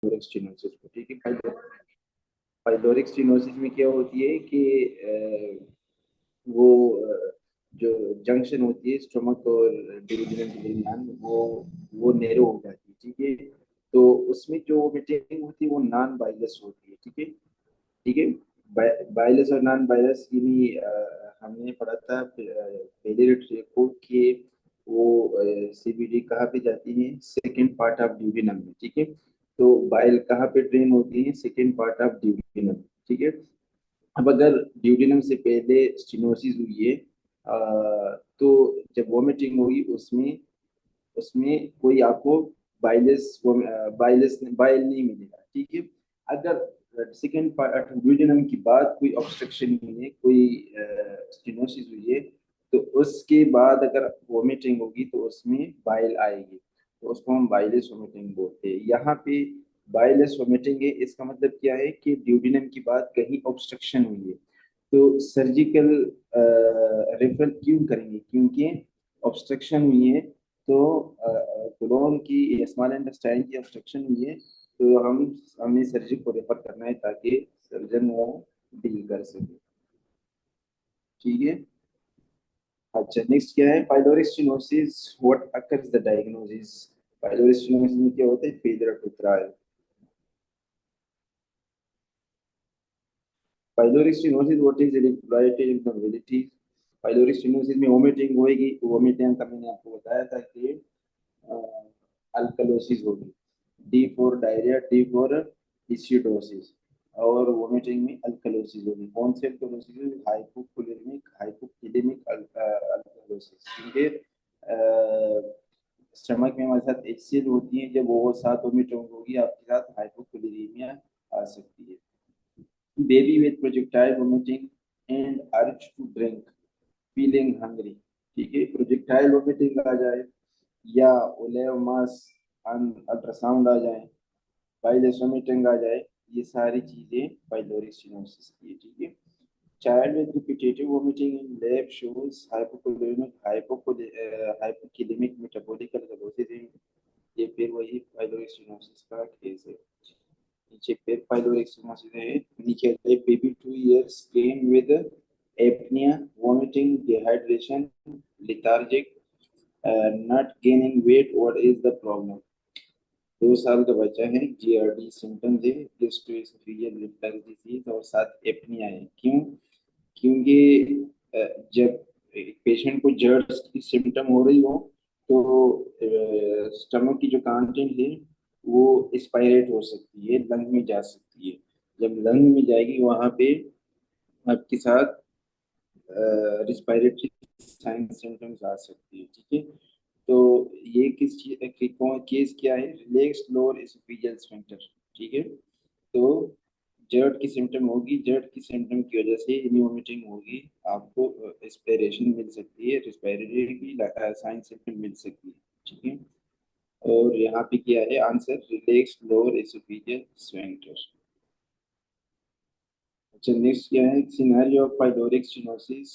Pyloric stenosis को, ठीक है। पाइलोरिक स्टेनोसिस में क्या होती है कि वो जो जंक्शन होती है स्टमक और डिविजन के दरमियान, वो नैरो हो जाती है, ठीक है। तो उसमें जो वोमिटिंग होती है वो नॉन बाइलस होती है, ठीक है। ठीक है। बाइलस और नॉन बाइलस यानी हमने पढ़ा था पहले रिपोर्ट के वो सीबीडी कहाँ पे जाती है, सेकंड पार्ट ऑफ ड्यूडेनम में, ठीक है। तो बाइल कहाँ पे ड्रेन होती है, सेकंड पार्ट ऑफ ड्यूडेनम, ठीक है। अब अगर ड्यूडेनम से पहले स्टेनोसिस हुई है तो जब वोमिटिंग होगी उसमें उसमें कोई आपको बाइल नहीं मिलेगा, ठीक है। अगर सेकेंड ड्यूडेनम की बात कोई ऑब्स्ट्रक्शन हुई है, कोई स्टेनोसिस हुई है, तो उसके बाद अगर वोमिटिंग होगी तो उसमें बाइल आएगी, तो उसको हम बाइलस वोमिटिंग बोलते हैं। यहाँ पे बाइलस वोमिटिंग है, इसका मतलब क्या है कि ड्यूडेनम की बात कहीं ऑब्स्ट्रक्शन हुई है, तो सर्जिकल रेफर क्यों करेंगे, क्योंकि ऑब्स्ट्रक्शन हुई है। तो कोलोन की स्मॉल इंटेस्टाइन की ऑब्स्ट्रक्शन हुई है, तो हमें सर्जन को रेफर करना है ताकि सर्जन वो डील कर सके, ठीक है। अच्छा, नेक्स्ट क्या है, pyloric stenosis, what occurs the diagnosis. Pyloric stenosis में क्या होता है, failure to thrive. Pyloric stenosis what is electrolyte incompatibility. Pyloric stenosis में वोमिटिंग होएगी, वोमिटिंग का मैंने आपको बताया था कि अल्कलोसिस होगी। D for diarrhoea, D for acidosis, और वोमिटिंग में अल्कलोसिस होगी। कौन से अल्कलोसिस, हाइपोकुलेमिक हाइपोकिलेमिक अल्कलोसिस, क्योंकि स्टमक में हमारे साथ एचसीएल होती है, जब वो साथ वोमिटिंग होगी आपके साथ हाइपोकुलेमिया आ सकती है। Baby with projectile vomiting and urge to drink, feeling hungry, ठीक है। प्रोजेक्टाइल वोमिटिंग आ जाए या ओलेव मास अल्ट्रासाउंड आ जाए, पाइलोसोमेटिंग आ जाए, ये सारी चीजें पाइलोरिक स्टेनोसिस की है, ठीक है। Child with repetitive vomiting in lab shows hypokalaemic metabolic alkalosis, ये फिर वही पाइलोरिक स्टेनोसिस का केस है। नीचे फिर पाइलोरिक स्टेनोसिस है, नीचे है baby 2 years came with apnea, vomiting, dehydration, lethargic, not gaining weight, what is the problem। 2 साल का बच्चा है, जीआरडी सिम्टम्स है, गेस्ट्रोएसोफेजियल रिफ्लक्स डिजीज और साथ एपनिया है। क्यों, क्योंकि जब पेशेंट को जर्स की सिम्टम हो रही हो तो स्टमक की जो कंटेंट है वो एक्सपायरेट हो सकती है, लंग में जा सकती है। जब लंग में जाएगी वहां पे आपके साथ रिस्पायरेटरी साइन सिम्टम्स आ सकती है, ठीक है। तो ये किस चीज केस क्या है, रिलैक्स लोअर एसोफेजियल स्फिंक्टर, ठीक है। तो जर्ट की सिम्टम होगी, जर्ट की सिम्टम की वजह से वोमिटिंग होगी, आपको एस्पिरेशन मिल सकती है, रिस्पायरेटरी की साइन सिम्टम मिल सकती है, ठीक है। और यहाँ पे क्या है answer, relax lower oesophageal sphincter. अच्छा, नेक्स्ट क्या है, scenario of pyloric stenosis,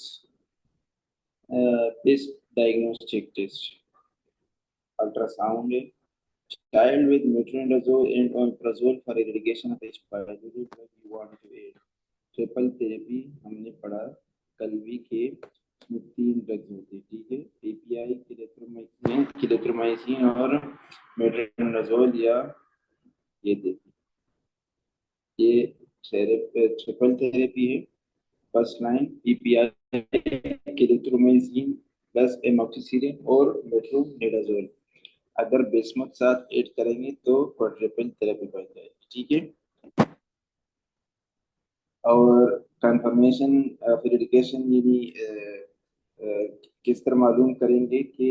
best diagnostic test, ultrasound, child with metronidazole and omeprazole for eradication of H. pylori, drug you want to aid। Triple therapy हमने पढ़ा कल भी के, इसमें 3 drugs होते हैं, ठीक है। एपीआई, क्लेथ्रोमाइसिन और मेट्रोनिडाजोल, या ये देखिए, ये ट्रिपल थेरेपी है। First line API, clarithromycin plus amoxicillin और मेट्रोनिडाजोल। अगर बिस्मुथ साथ ऐड करेंगे तो क्वाड्रुपल थेरेपी बन जाएगी, ठीक है। और कंफर्मेशन वेरिफिकेशन यानी किस तरह मालूम करेंगे कि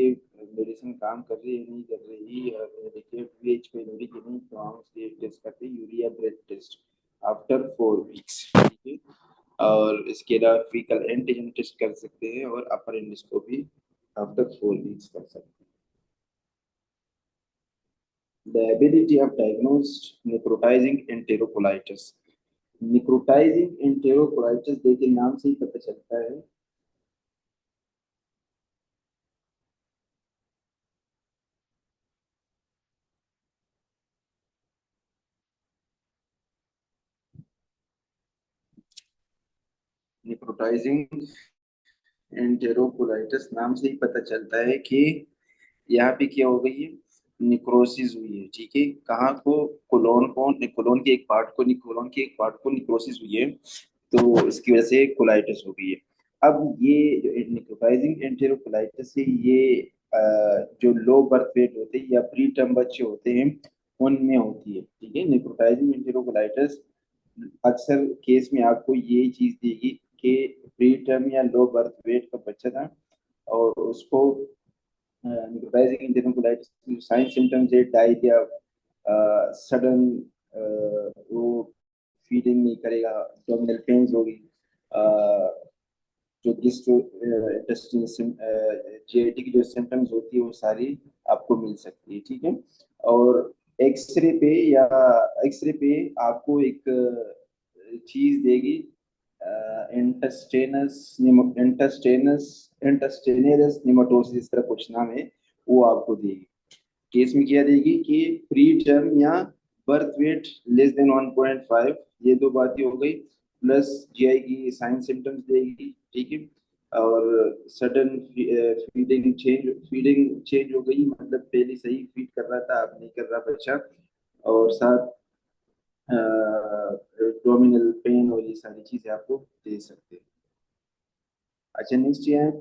मेडिसिन काम कर रही है नहीं कर रही, पीएच पेलोरी की नहीं, तो हम उसके टेस्ट करते हैं urea breath test after 4 weeks, ठीक है। और इसके अलावा फीकल एंटीजन टेस्ट कर सकते हैं और अपर एंडोस्कोपी आफ्टर 4 वीक्स कर सकते हैं। The ability of diagnosed necrotizing enterocolitis। Necrotizing enterocolitis देखिए नाम से ही पता चलता है, निक्रोटाइजिंग एंटेरोकोलाइटिस नाम से ही पता चलता है कि यहाँ पे क्या हो गई है, निक्रोसिस हुई है। ठीक है, कहाँ को, कोलोन के एक पार्ट को, निक्रोसिस हुई है, तो इसकी वजह से कोलाइटिस हो गई है। अब ये जो निक्रोटाइजिंग एंटेरोकोलाइटिस है, ये जो लो बर्थ वेट होते हैं या प्री टर्म बच्चे होते हैं उनमें होती है। ठीक है, निक्रोटाइजिंग एंटेरोकोलाइटिस अक्सर केस में आपको ये चीज देगी कि प्री टर्म या लो बर्थ वेट का बच्चा था और उसको निकोटाइजिंग एंटेरोकोलाइटिस की साइन सिम्टम्स है डायरिया, सडन वो फीडिंग नहीं करेगा, एब्डोमिनल पेन्स होगी, जो गिस्ट्रो इंटेस्टाइनल जीआईटी की जो सिम्टम्स होती है वो सारी आपको मिल सकती है। ठीक है, और एक्सरे पे या एक्सरे पे आपको एक चीज देगी, इंटेस्टेनस इंटेस्टेनस इंटेस्टेनस निमाटोसिस, इस तरह कुछ नाम है, वो आपको देगी। केस में क्या देगी कि प्री टर्म या बर्थ वेट लेस देन 1.5, ये दो बातें हो गई, प्लस जीआई की साइन सिम्टम्स देगी। ठीक है, और सडन फीडिंग चेंज हो गई, मतलब पहले सही फीड कर रहा था अब नहीं कर रहा बच्चा, और साथ एब्डोमिनल पेन और ये सारी चीजें आपको दे सकते हैं। अच्छा, नेक्स्ट ये है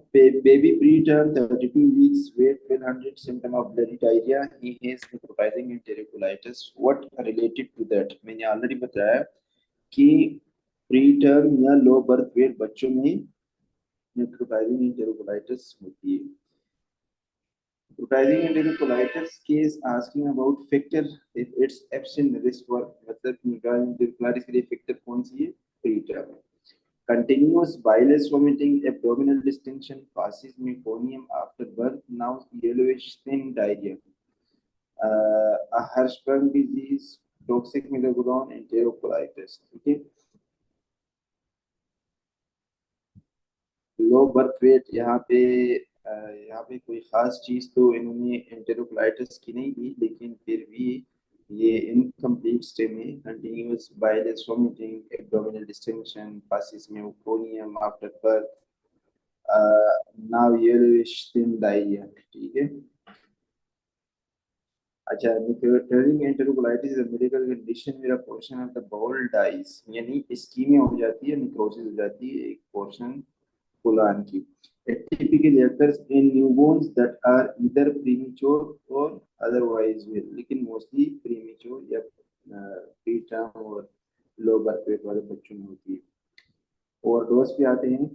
baby preterm 32 weeks weight 1200 symptom of bloody diarrhea, he has necrotizing enterocolitis, what related to that? मैंने ऑलरेडी बताया कि प्री टर्म या लो बर्थ वेट बच्चों में necrotizing enterocolitis होती है। Necrotizing enterocolitis case asking about factor, if it's absent risk for, मतलब necrotizing enterocolitis के लिए factor कौन सी है, pre term. Continuous bileless vomiting, abdominal distension, passes meconium after birth, now yellowish thin diarrhea, a Hirschsprung disease, toxic megacolon, enterocolitis. ठीक है, low birth weight, यहाँ पे कोई खास चीज तो इन्होंने एंटेरोकोलाइटिस की नहीं दी, लेकिन फिर भी ये इनकम्प्लीट स्टे में continuous bilious vomiting, abdominal distension, passes meconium after birth, now yellowish thin diarrhoea. ठीक है, अच्छा, necrotizing enterocolitis is a medical condition where a portion of the bowel dies, यानी इस्कीमिया हो जाती है, निक्रोसिस हो जाती है एक पोर्शन कोलान की। It typically occurs in newborns that are either premature or otherwise well, लेकिन मोस्टली premature या preterm और लो बर्थ वेट वाले बच्चों में होती है। ओवरडोज पे आते हैं।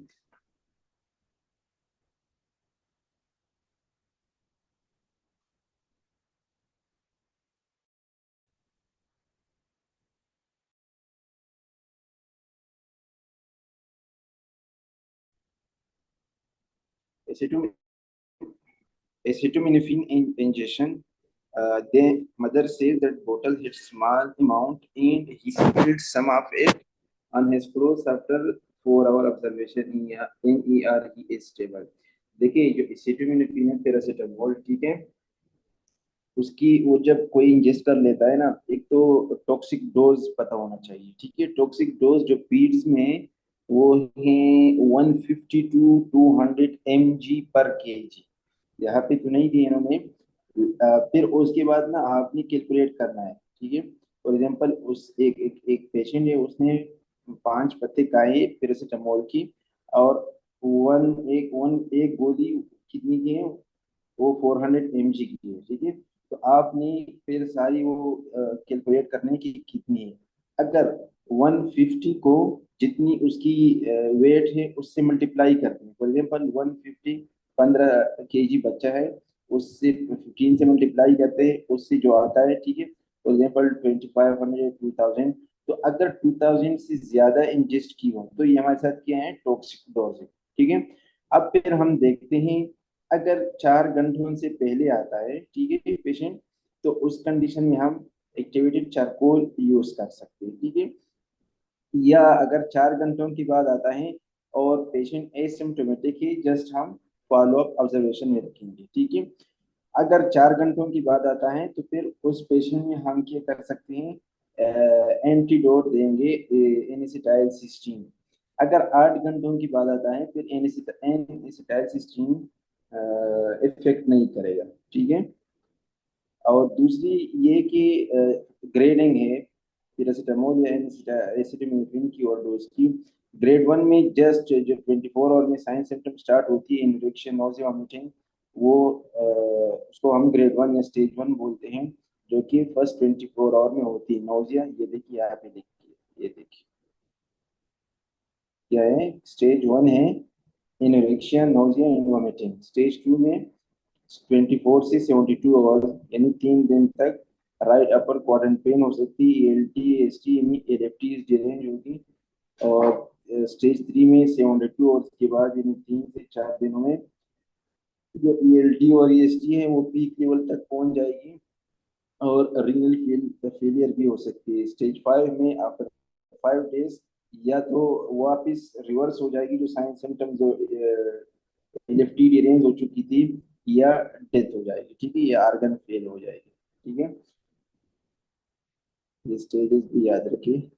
acetaminophen injection. The mother says that bottle hit small amount and he spilled some of it on his clothes after 4 hour observation in ER he is stable। देखिए, जो एसिटामिनोफेन है पैरासीटामोल, ठीक है, उसकी वो जब कोई इंजेस्ट कर लेता है ना, एक तो टॉक्सिक डोज पता होना चाहिए। ठीक है, टॉक्सिक डोज जो पीड्स में वो है 150 टू 200 mg पर केजी, यहाँ पे तो नहीं दिए इन्होंने। फिर उसके बाद ना आपने कैलकुलेट करना है। ठीक है, फॉर एग्जांपल उस एक पेशेंट है, उसने 5 पत्ते खाए पैरासीटामोल की, और एक गोली कितनी की है, वो 400 mg की है। ठीक है, तो आपने फिर सारी वो कैलकुलेट करने की कितनी है। अगर 150 को जितनी उसकी वेट है उससे मल्टीप्लाई करते हैं, फॉर एग्जाम्पल 150 15 kg बच्चा है, उससे 15 से मल्टीप्लाई करते हैं, उससे जो आता है, ठीक है, फॉर एग्जाम्पल 2500 2000, तो अगर 2000 से ज्यादा इंजेस्ट की हो तो ये हमारे साथ क्या है, टॉक्सिक डोज है। ठीक है, अब फिर हम देखते हैं अगर 4 घंटों से पहले आता है, ठीक है पेशेंट, तो उस कंडीशन में हम एक्टिवेटेड चारकोल यूज कर सकते हैं। ठीक है, या अगर 4 घंटों के बाद आता है और पेशेंट एसिम्टोमेटिक है, जस्ट हम फॉलो अप ऑब्जर्वेशन में रखेंगे। ठीक है, अगर 4 घंटों के बाद आता है तो फिर उस पेशेंट में हम क्या कर सकते हैं, एंटीडोट देंगे, एनिसिटाइल सिस्टीन। अगर 8 घंटों की बात आता है फिर एन एसिटाइलसिस्टीन इफेक्ट नहीं करेगा, ठीक है। और दूसरी ये कि ग्रेडिंग है पैरासीटामोल या एसिटामिनोफेन की और डोज की। ग्रेड 1 में जस्ट जो 24 आवर में साइन सिम्टम स्टार्ट होती है, इन्फेक्शन, नोजिया, वॉमिटिंग, वो उसको हम ग्रेड 1 या स्टेज 1 बोलते हैं, जो कि फर्स्ट 24 आवर में होती है। नोजिया, ये देखिए यहाँ पे देखिए, ये देखिए क्या है, स्टेज 1 है इनोरेक्शिया, नोजिया एंड वॉमिटिंग। स्टेज 2 में 24 से 72 आवर यानी 3 दिन तक राइट अपर क्वाड्रेंट पेन हो सकती है, एलटी एसटी यानी एडेप्टिव डिलेंज होगी। और स्टेज 3 में 72 आवर्स के बाद यानी 3 से 4 दिनों में जो ईएलटी और ईएसटी है वो पीक लेवल तक पहुंच जाएगी और रीनल फेलियर भी हो सकती है। स्टेज 5 में आफ्टर 5 डेज या तो वापिस रिवर्स हो जाएगी जो साइन सिम्टम जो लेफ्टी डिरेंज हो चुकी थी, या डेथ हो जाएगी, ठीक है, या आर्गन फेल हो जाएगी, ठीक है। ये स्टेजेस भी याद रखिए।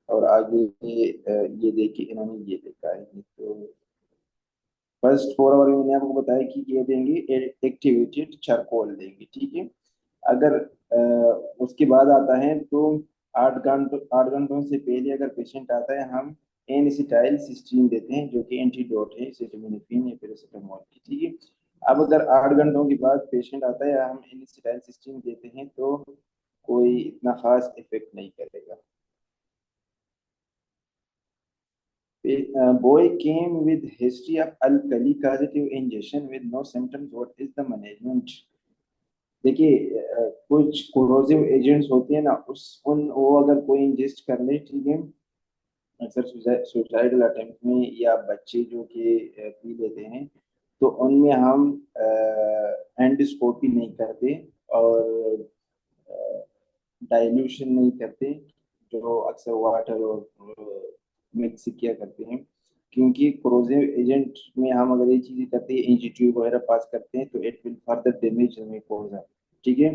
और आगे ये देखिए इन्होंने ये लिखा है, तो फर्स्ट 4 आवर में मैंने आपको बताया कि ये देंगे एक्टिवेटेड चारकोल देंगे, ठीक है। अगर उसके बाद आता है तो 8 घंटों से पहले अगर पेशेंट आता है, हम एन एसिटाइल सिस्टीन देते हैं, जो कि एंटीडोट है एसिटामिनोफेन या पैरासीटामोल की, ठीक है। अब अगर 8 घंटों के बाद पेशेंट आता है, हम एन एसिटाइल सिस्टीन देते हैं, तो कोई इतना खास इफेक्ट नहीं करेगा। A boy came with history of alkali causative ingestion with no symptoms. What is the management? देखिए कुछ कोरोसिव एजेंट्स होते हैं ना, उस उन वो अगर कोई इंजेस्ट कर ले, ठीक है, अक्सर सुसाइडल अटेम्प्ट में या बच्चे जो कि पी लेते हैं, तो उनमें हम एंडोस्कोपी नहीं करते और डाइल्यूशन नहीं करते, जो अक्सर वाटर और मिक्स किया करते हैं। क्योंकि कोरोसिव एजेंट में हम अगर ये चीजें करते हैं, इंची ट्यूब वगैरह पास करते हैं, तो it will further damage mucosa, ठीक है।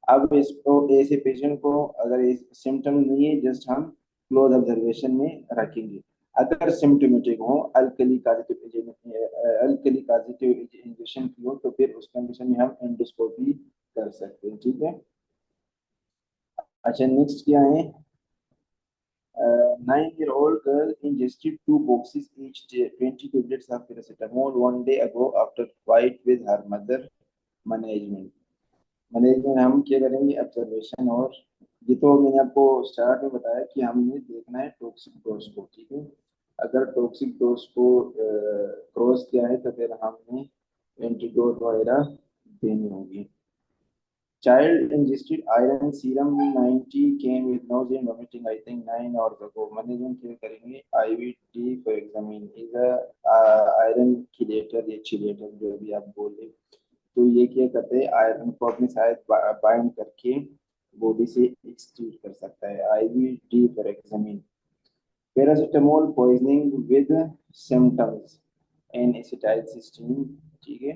अब इसको ऐसे पेशेंट को अगर सिम्टम नहीं है, जस्ट हम क्लोज ऑब्जर्वेशन में रखेंगे। अगर सिम्टोमेटिक हो, अल्कली पॉजिटिव इंजेक्शन की हो, तो फिर उस कंडीशन में हम एंडोस्कोपी कर सकते हैं, ठीक है। अच्छा, नेक्स्ट क्या है? 9-year-old girl ingested 2 boxes each day, 20 tablets of paracetamol one day ago after fight with her mother. Management management हम क्या करेंगे? ऑब्जर्वेशन। और ये तो मैंने आपको स्टार्ट में बताया कि हमने देखना है टॉक्सिक डोज को, ठीक है। अगर टॉक्सिक डोज को क्रॉस किया है, तो फिर हमने एंटीडोट वगैरह देनी होगी। Child ingested iron serum 90 came with nausea and vomiting, I think 9 hours ago. Management क्या करेंगे? IVD for examine is a iron chelator या chelator जो भी आप बोले, तो ये क्या करते हैं? आयरन को अपने शायद बाइंड करके बॉडी से एक्सक्रीट कर सकता है। IVD for examine. Paracetamol poisoning with symptoms and acetylcysteine, ठीक है।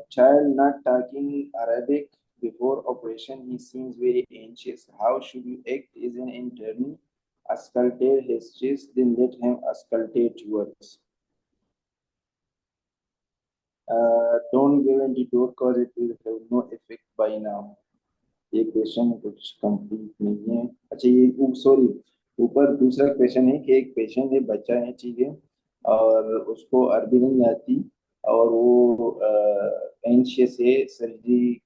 Child not talking Arabic before operation. He seems very anxious. How should you act as an intern? Auscultate his chest, then let him auscultate yours. Don't give antidote cause it will have no effect by now. ये question कुछ complete नहीं है। अच्छा, ये sorry, ऊपर दूसरा question है कि एक पेशेंट है, बच्चा है, ठीक है, और उसको अरबी नहीं आती, और वो एंशियस है सर्जरी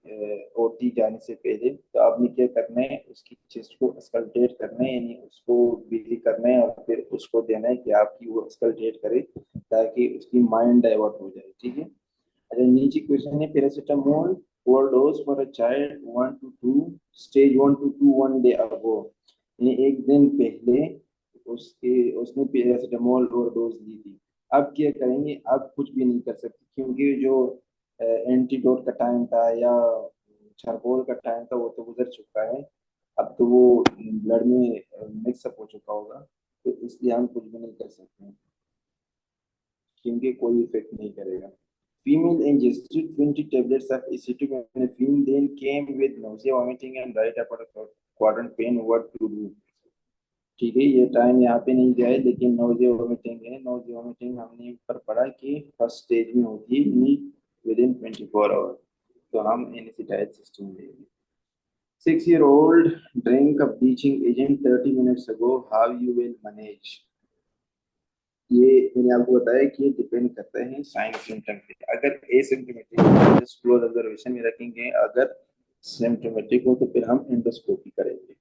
ओटी जाने से पहले। तो आपने क्या करना है? उसकी चेस्ट को स्कल्टेट करना है, यानी उसको बिजी करना है, और फिर उसको देना है कि आपकी वो स्कल्टेट करे, ताकि उसकी माइंड डाइवर्ट हो जाए, ठीक है। अच्छा, नीचे क्वेश्चन है, paracetamol overdose for a child 1 to 2 stage 1 to 2 one day ago, ये एक दिन पहले उसने पैरासीटामोल ओवरडोज ली थी। अब क्या करेंगे? अब कुछ भी नहीं कर सकते, क्योंकि जो एंटीडोट का टाइम था या चारकोल का टाइम था वो तो गुजर चुका है। अब तो वो ब्लड में मिक्सअप हो चुका होगा, तो इसलिए हम कुछ भी नहीं कर सकते हैं, क्योंकि कोई इफेक्ट नहीं करेगा। Female ingested 20 tablets of acetaminophen, then came with nausea, vomiting, and right upper quadrant pain. What to do? ठीक है, ये टाइम यहाँ पे नहीं दिया है, लेकिन नोजिया वोमिटिंग है। नोजिया वोमिटिंग हमने ऊपर पढ़ा कि फर्स्ट स्टेज में होती है विद इन 24 आवर, तो हम एनेस्थेटाइज सिस्टम देंगे। 6 year old drink a bleaching agent 30 minutes ago, how you will manage? ये मैंने आपको बताया कि ये डिपेंड करता है साइन सिम्टम पे। अगर एसिम्टोमेटिक जस्ट क्लोज ऑब्जर्वेशन में रखेंगे, अगर सिम्टोमेटिक हो तो फिर हम एंडोस्कोपी करेंगे।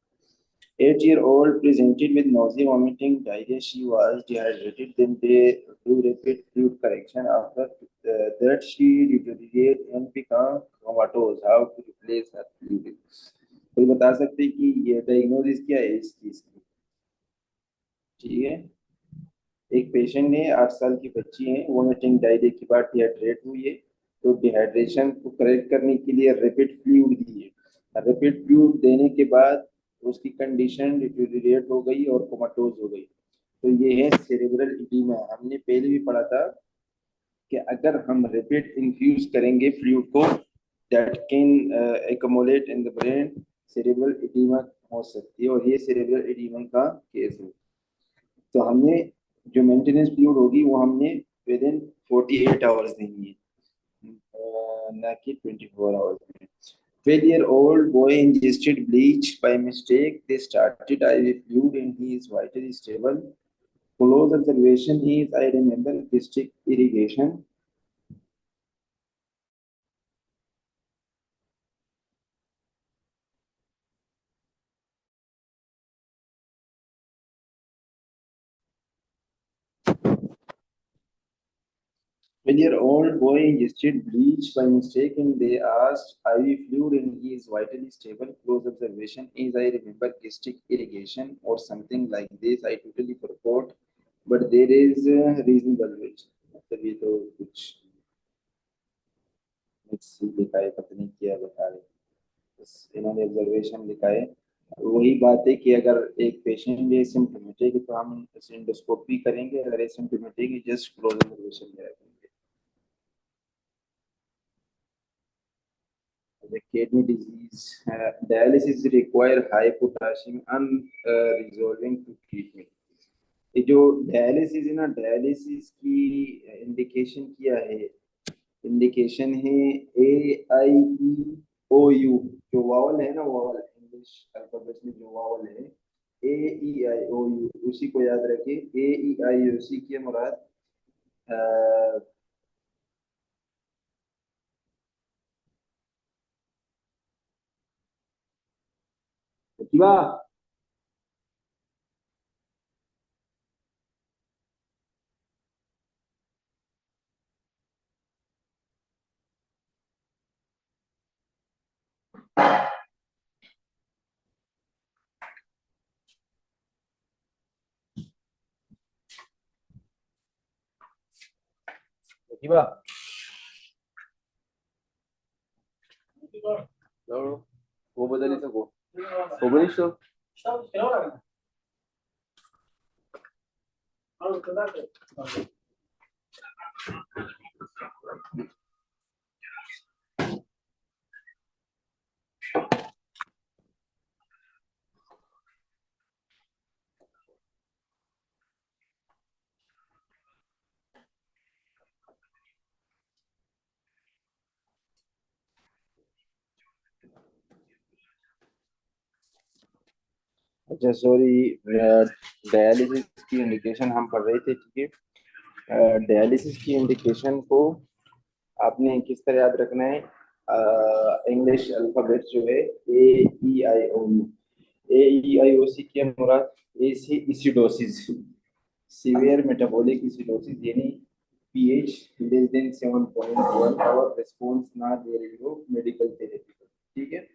8 year old presented with nausea, vomiting, diarrhea. She was dehydrated. Then they do rapid fluid correction. After that, she deteriorated and became comatose. How to replace her fluid? कोई बता सकते हैं कि ये डायग्नोसिस क्या है इस चीज की? ठीक है, एक पेशेंट ने 8 साल की बच्ची है, वोमिटिंग डायरिया के बाद डिहाइड्रेट हुई है, तो डिहाइड्रेशन को करेक्ट करने के लिए रैपिड फ्लूइड दी है। रैपिड फ्लूइड देने के बाद उसकी कंडीशन डिटेरियोरेट हो गई और कोमाटोज हो गई, तो ये है सेरेब्रल इडीमा। हमने पहले भी पढ़ा था कि अगर हम रैपिड इंफ्यूज करेंगे फ्लूइड को, that can accumulate in the brain, cerebral oedema हो सकती है, और ये सेरेब्रल इडीमा का केस है। तो हमने जो मेंटेनेंस पीरियड होगी वो हमने विद इन 48 आवर्स देनी है, ना कि 24 आवर्स में। 12 year old boy ingested bleach by mistake. They started IV fluid and he is vitally stable. Close observation is, I remember, district irrigation. 12 year old boy ingested bleach by mistake and they asked IV fluid and he is vitally stable. Close observation is, I remember, gastric irrigation or something like this. I totally forgot, but there is a reasonable weight. मतलब ये तो कुछ mix लिखा है, पता नहीं क्या बता रहे, बस इन्होंने ऑब्जर्वेशन लिखा है। वही बात है कि अगर एक पेशेंट एसिम्प्टोमेटिक है तो हम एंडोस्कोपी करेंगे, अगर एसिम्प्टोमेटिक है जस्ट क्लोज ऑब्जर्वेशन में रखेंगे। The kidney disease, dialysis require high potassium unresolving to treatment। ये जो डायलिसिस है ना, डायलिसिस की इंडिकेशन क्या है? इंडिकेशन है AIEOU, जो वावल है ना, वावल इंग्लिश अल्फाबेट में जो वावल है AEIOU, उसी को याद रखिए। AEIOC की मुराद प्रतिभा। प्रतिभा वो बदल सको, वो बदल सो। अच्छा सॉरी, डायलिसिस की इंडिकेशन हम पढ़ रहे थे, ठीक है। डायलिसिस की इंडिकेशन को आपने किस तरह याद रखना है? इंग्लिश अल्फाबेट जो है AEIOU, AEIOC की मुराद ए से एसिडोसिस, सीवियर मेटाबॉलिक एसिडोसिस, यानी पीएच लेस देन 7.1 और रिस्पांस ना दे रही हो मेडिकल थेरेपी को, ठीक है।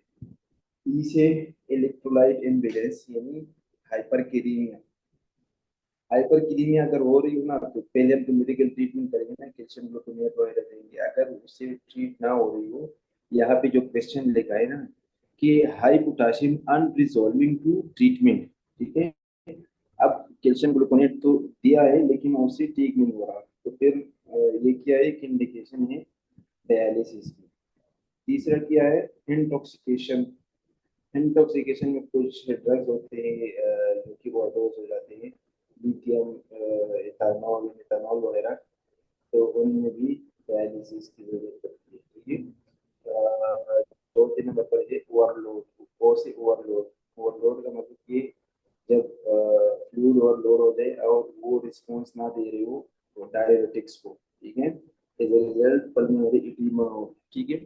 ई से इलेक्ट्रोलाइट इम्बैलेंस यानी हाइपरकेरीमिया। हाइपरकेरीमिया अगर हो रही हो ना, तो पहले हम तो मेडिकल ट्रीटमेंट करेंगे ना, कैल्शियम ग्लूकोनेट वगैरह देंगे। अगर उससे ट्रीट ना हो रही हो, यहाँ पे जो क्वेश्चन लिखा है ना कि हाई पोटाशियम अनरिजॉल्विंग टू ट्रीटमेंट, ठीक है। अब कैल्शियम ग्लूकोनेट तो दिया है लेकिन उससे ठीक नहीं हो रहा, तो फिर ये क्या है कि इंडिकेशन है डायलिसिस की। तीसरा क्या है? इंटॉक्सिकेशन। इंटॉक्सिकेशन में कुछ ड्रग्स होते हैं जो कि ओवरडोज हो जाते हैं, लिथियम, इथानॉल, मिथानॉल वगैरह, तो उनमें भी डायलिसिस की जरूरत पड़ती है। ठीक है। दो तीन नंबर पर है ओवरलोड। ओ से ओवरलोड। ओवरलोड का मतलब कि जब फ्लूइड ओवरलोड हो जाए और वो रिस्पॉन्स ना दे रहे हो तो डायरेटिक्स को, ठीक है, as a result pulmonary oedema हो। ठीक है।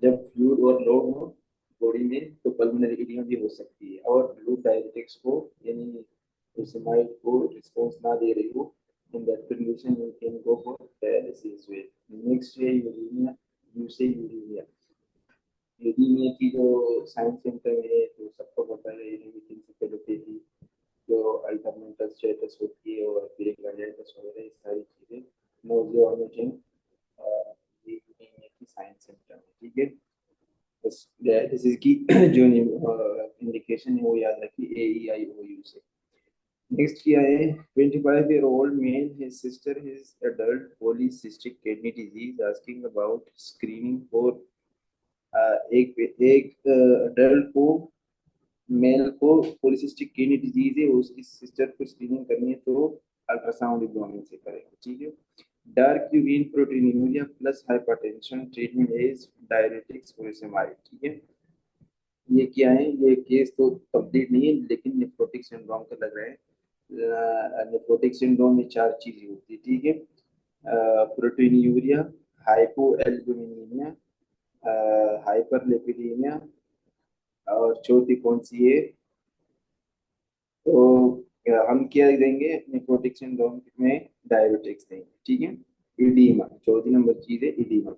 जब फ्लूइड ओवरलोड हो बॉडी में तो पल्मोनरी एडिमा भी हो सकती है, और ब्लू डायरेटिक्स को यानी fusimide को रिस्पॉन्स ना दे रही हो, in that condition you can go for dialysis with. Next है यूरेनिया, यूसे यूरेनिया। यूरेनिया की जो साइंस सेंटर है तो सबको पता है, यूरेनिया इंसेफेलोपैथी जो अल्टरमेंटल स्टेटस होती है और फिर ग्रेडिएंटस वगैरह, ये सारी चीजें नोजिया और मीटिंग ये यूरेनिया की साइंस सेंटर है। ठीक है। बस दिस इज की जो इंडिकेशन है वो याद रखिए, AEIOU से। नेक्स्ट क्या है, 25-year-old male, his sister, his adult polycystic kidney disease, asking about screening for एक एक अडल्ट को, मेल को पॉलीसिस्टिक किडनी डिजीज है, उसकी सिस्टर को स्क्रीनिंग करनी है तो अल्ट्रासाउंड एब्डोमेन से करेंगे। ठीक है। Dark urine proteinuria plus hypertension, treatment is diuretics furosemide. ठीक है। ये क्या है, ये केस तो कंप्लीट नहीं है लेकिन नेफ्रोटिक सिंड्रोम का लग रहा है। नेफ्रोटिक सिंड्रोम में चार चीजें होती है। ठीक है। प्रोटीनूरिया, हाइपो एल्बुमिनिया, हाइपरलिपिडीमिया, और चौथी कौन सी है, तो हम क्या देंगे नेफ्रोटिक सिंड्रोम में, डायबिटिक्स देंगे। ठीक है। इडीमा चौथी नंबर चीज है, इडीमा।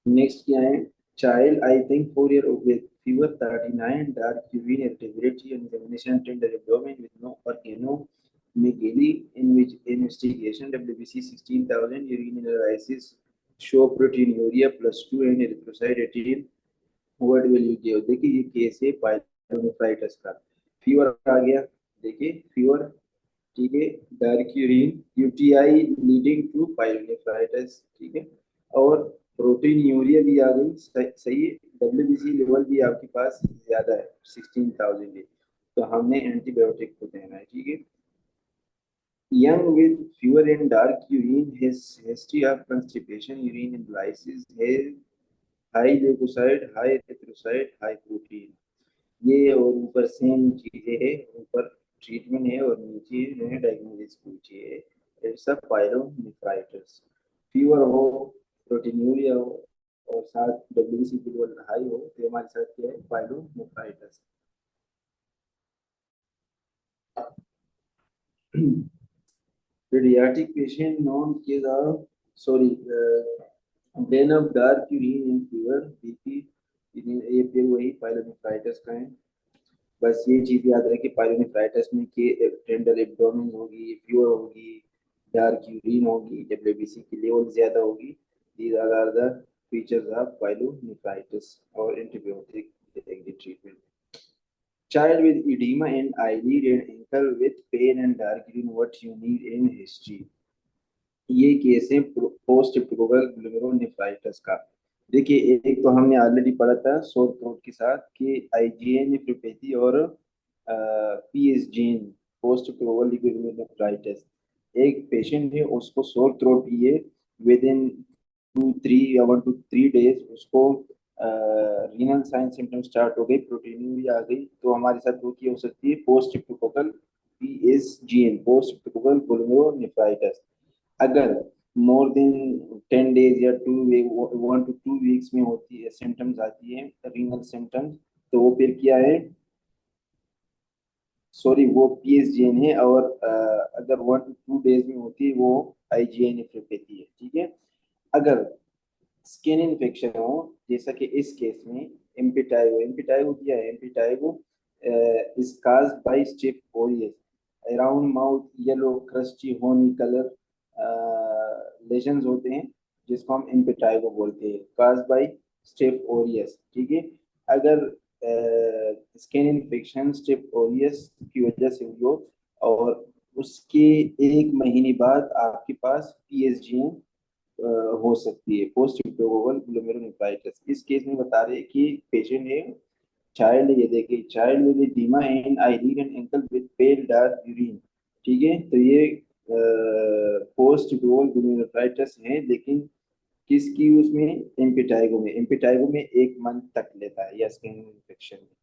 नेक्स्ट क्या है, child I think 4 year old with fever 39, dark urine irritability and examination tender abdomen with no organomegaly, in which investigation WBC 16,000, urine analysis show proteinuria +2 and erythrocyte 18, what will you give. देखिए ये case है pyelonephritis का। Fever आ गया, देखिए fever, ठीक है, dark urine, UTI leading to pyelonephritis, ठीक है, और प्रोटीन यूरिया भी आ गई, सही है। डब्ल्यूबीसी लेवल भी आपके पास ज्यादा है, 16,000 है, तो हमने एंटीबायोटिक को देना है। ठीक है। Young with fever and dark urine, his history of constipation, urine embolysis, has high leukocyte, high erythrocyte, high protein। ये और ऊपर सेम चीजें है, ऊपर ट्रीटमेंट है और नीचे जो है डायग्नोसिस पूछी है। It's a pyelonephritis. फीवर हो, प्रोटीनूरिया हो और साथ डब्ल्यूबीसी की लेवल हाई हो तो हमारे साथ क्या है, pyelonephritis. Pediatric patient known as a, sorry, brain of dark urine in fever, BP, ये फिर वही पायलोनेफ्राइटिस का है। बस ये चीज याद रखिए, पायलोनेफ्राइटिस में कि टेंडर एब्डोमेन होगी, फीवर होगी, डार्क यूरिन होगी, डब्ल्यूबीसी की लेवल ज्यादा होगी। These are the features of pyelonephritis, और antibiotic treatment. Child with edema in eyelid and ankle with pain and dark urine, what you need in history। ये case है post प्रोबल glomerulonephritis का। देखिए एक तो हमने ऑलरेडी पढ़ा था सोर थ्रोट के साथ कि आईजीएन नेफ्रोपैथी और पीएसजीएन, पोस्ट प्रोबल ग्लोमेरुलोनेफ्राइटिस। एक पेशेंट है उसको सोर थ्रोट भी है, विद इन 1 to 3 days उसको रीनल साइन सिम्टम स्टार्ट हो गई, प्रोटीनूरिया आ गई, तो हमारे साथ वो की हो सकती है पोस्ट प्रोबल पीएसजीएन, पोस्ट प्रोबल ग्लोमेरुलोनेफ्राइटिस। अगर मोर देन 10 days या 1 to 2 weeks में होती है, सिम्टम्स आती है रीनल सिम्टम्स, तो वो फिर क्या है, सॉरी वो पीएसजीएन है, और अगर 1 to 2 days में होती है वो आईजीएन नेफ्रोपैथी है। ठीक है। अगर स्किन इन्फेक्शन हो, जैसा कि इस केस में एम्पिटाइगो, एम्पिटाइगो क्या है, impetigo is caused by staph aureus around mouth, yellow crusty honey colour lesions होते हैं, जिसको हम एम्पिटाइगो बोलते हैं, काज्ड बाय स्टिफ ओरियस। ठीक है। अगर स्किन इन्फेक्शन स्टिफ ओरियस की वजह से हुई हो और उसके 1 महीने बाद आपके पास पीएसजीएन हो सकती है पोस्ट ट्यूबरोल ग्लोमेरुलोनेफ्राइटिस। इस केस में बता रहे हैं कि पेशेंट है चाइल्ड, ये देखिए child with oedema and eyelid and ankle with pale dark urine. ठीक है, तो ये पोस्ट ट्यूबरोल ग्लोमेरुलोनेफ्राइटिस है, लेकिन किसकी उसमें, एम्पिटाइगो में 1 मंथ तक लेता है या स्किन इन्फेक्शन में।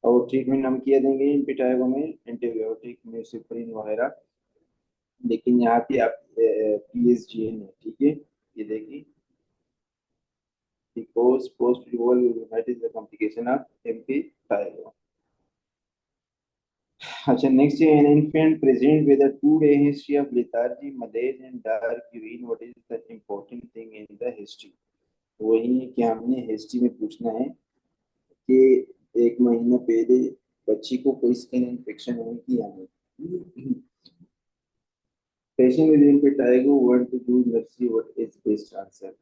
और ट्रीटमेंट हम किया देंगे एम्पिटाइगो में एंटीबायोटिक म्यूसिप्रिन वगैरह, लेकिन यहाँ पे आप PSGN है। ठीक है, ये देखिए because post revolve is a complication of empythyroid। अच्छा, नेक्स्ट है an infant present with a 2-day history of lethargy, malaise and dark urine, what is the important thing in the history। वही है कि हमने हिस्ट्री में पूछना है कि 1 महीना पहले बच्ची को कोई स्किन इन्फेक्शन हुई थी या नहीं। Patient with impetigo want to do nursery, what is best answer.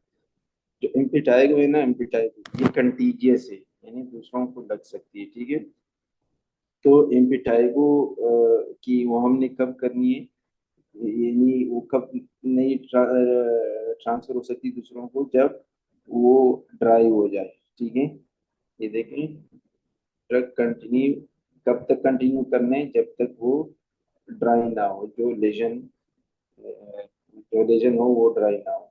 जो इम्पेटाइगो है ना, इम्पेटाइगो ये कंटीजियस है, यानी दूसरों को लग सकती है। ठीक है, तो इम्पेटाइगो की वो हमने कब करनी है, यानी वो कब नहीं ट्रांसफर हो सकती दूसरों को, जब वो ड्राई हो जाए। ठीक है, ये देखें ड्रग कंटिन्यू, कब तक कंटिन्यू करना है, जब तक वो ड्राई ना हो, जो लेजन हो वो ड्राई ना हो।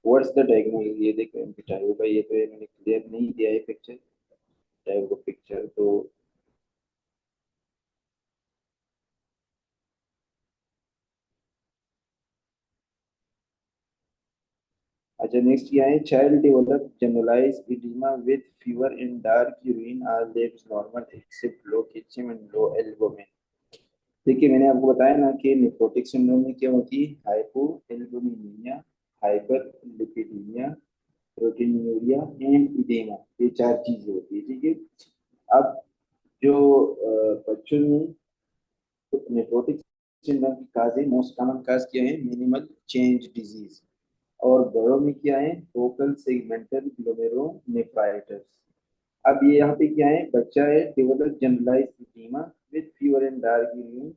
व्हाट्स द डायग्नोसिस, ये देखो एम्पिटाइगो का, ये तो इन्होंने क्लियर नहीं दिया है पिक्चर, टाइगो पिक्चर तो। अच्छा, नेक्स्ट क्या है, child develop generalise oedema with fever in dark urine are lives normal except low calcium and low albumin. देखिए मैंने आपको बताया ना कि नेफ्रोटिक सिंड्रोम में क्या होती है, hypoalbuminaemia, hyperlipidaemia, proteinuria and oedema, ये 4 चीजें होती है। ठीक है, अब जो बच्चों में नेफ्रोटिक सिंड्रोम की काज है, मोस्ट कॉमन काज क्या है, मिनिमल चेंज डिजीज। और बड़ों में क्या है, फोकल सेगमेंटल ग्लोमेरुलोनेफ्राइटिस। अब ये यहाँ पे क्या है, बच्चा है develop generalise oedema with fever and dark urine,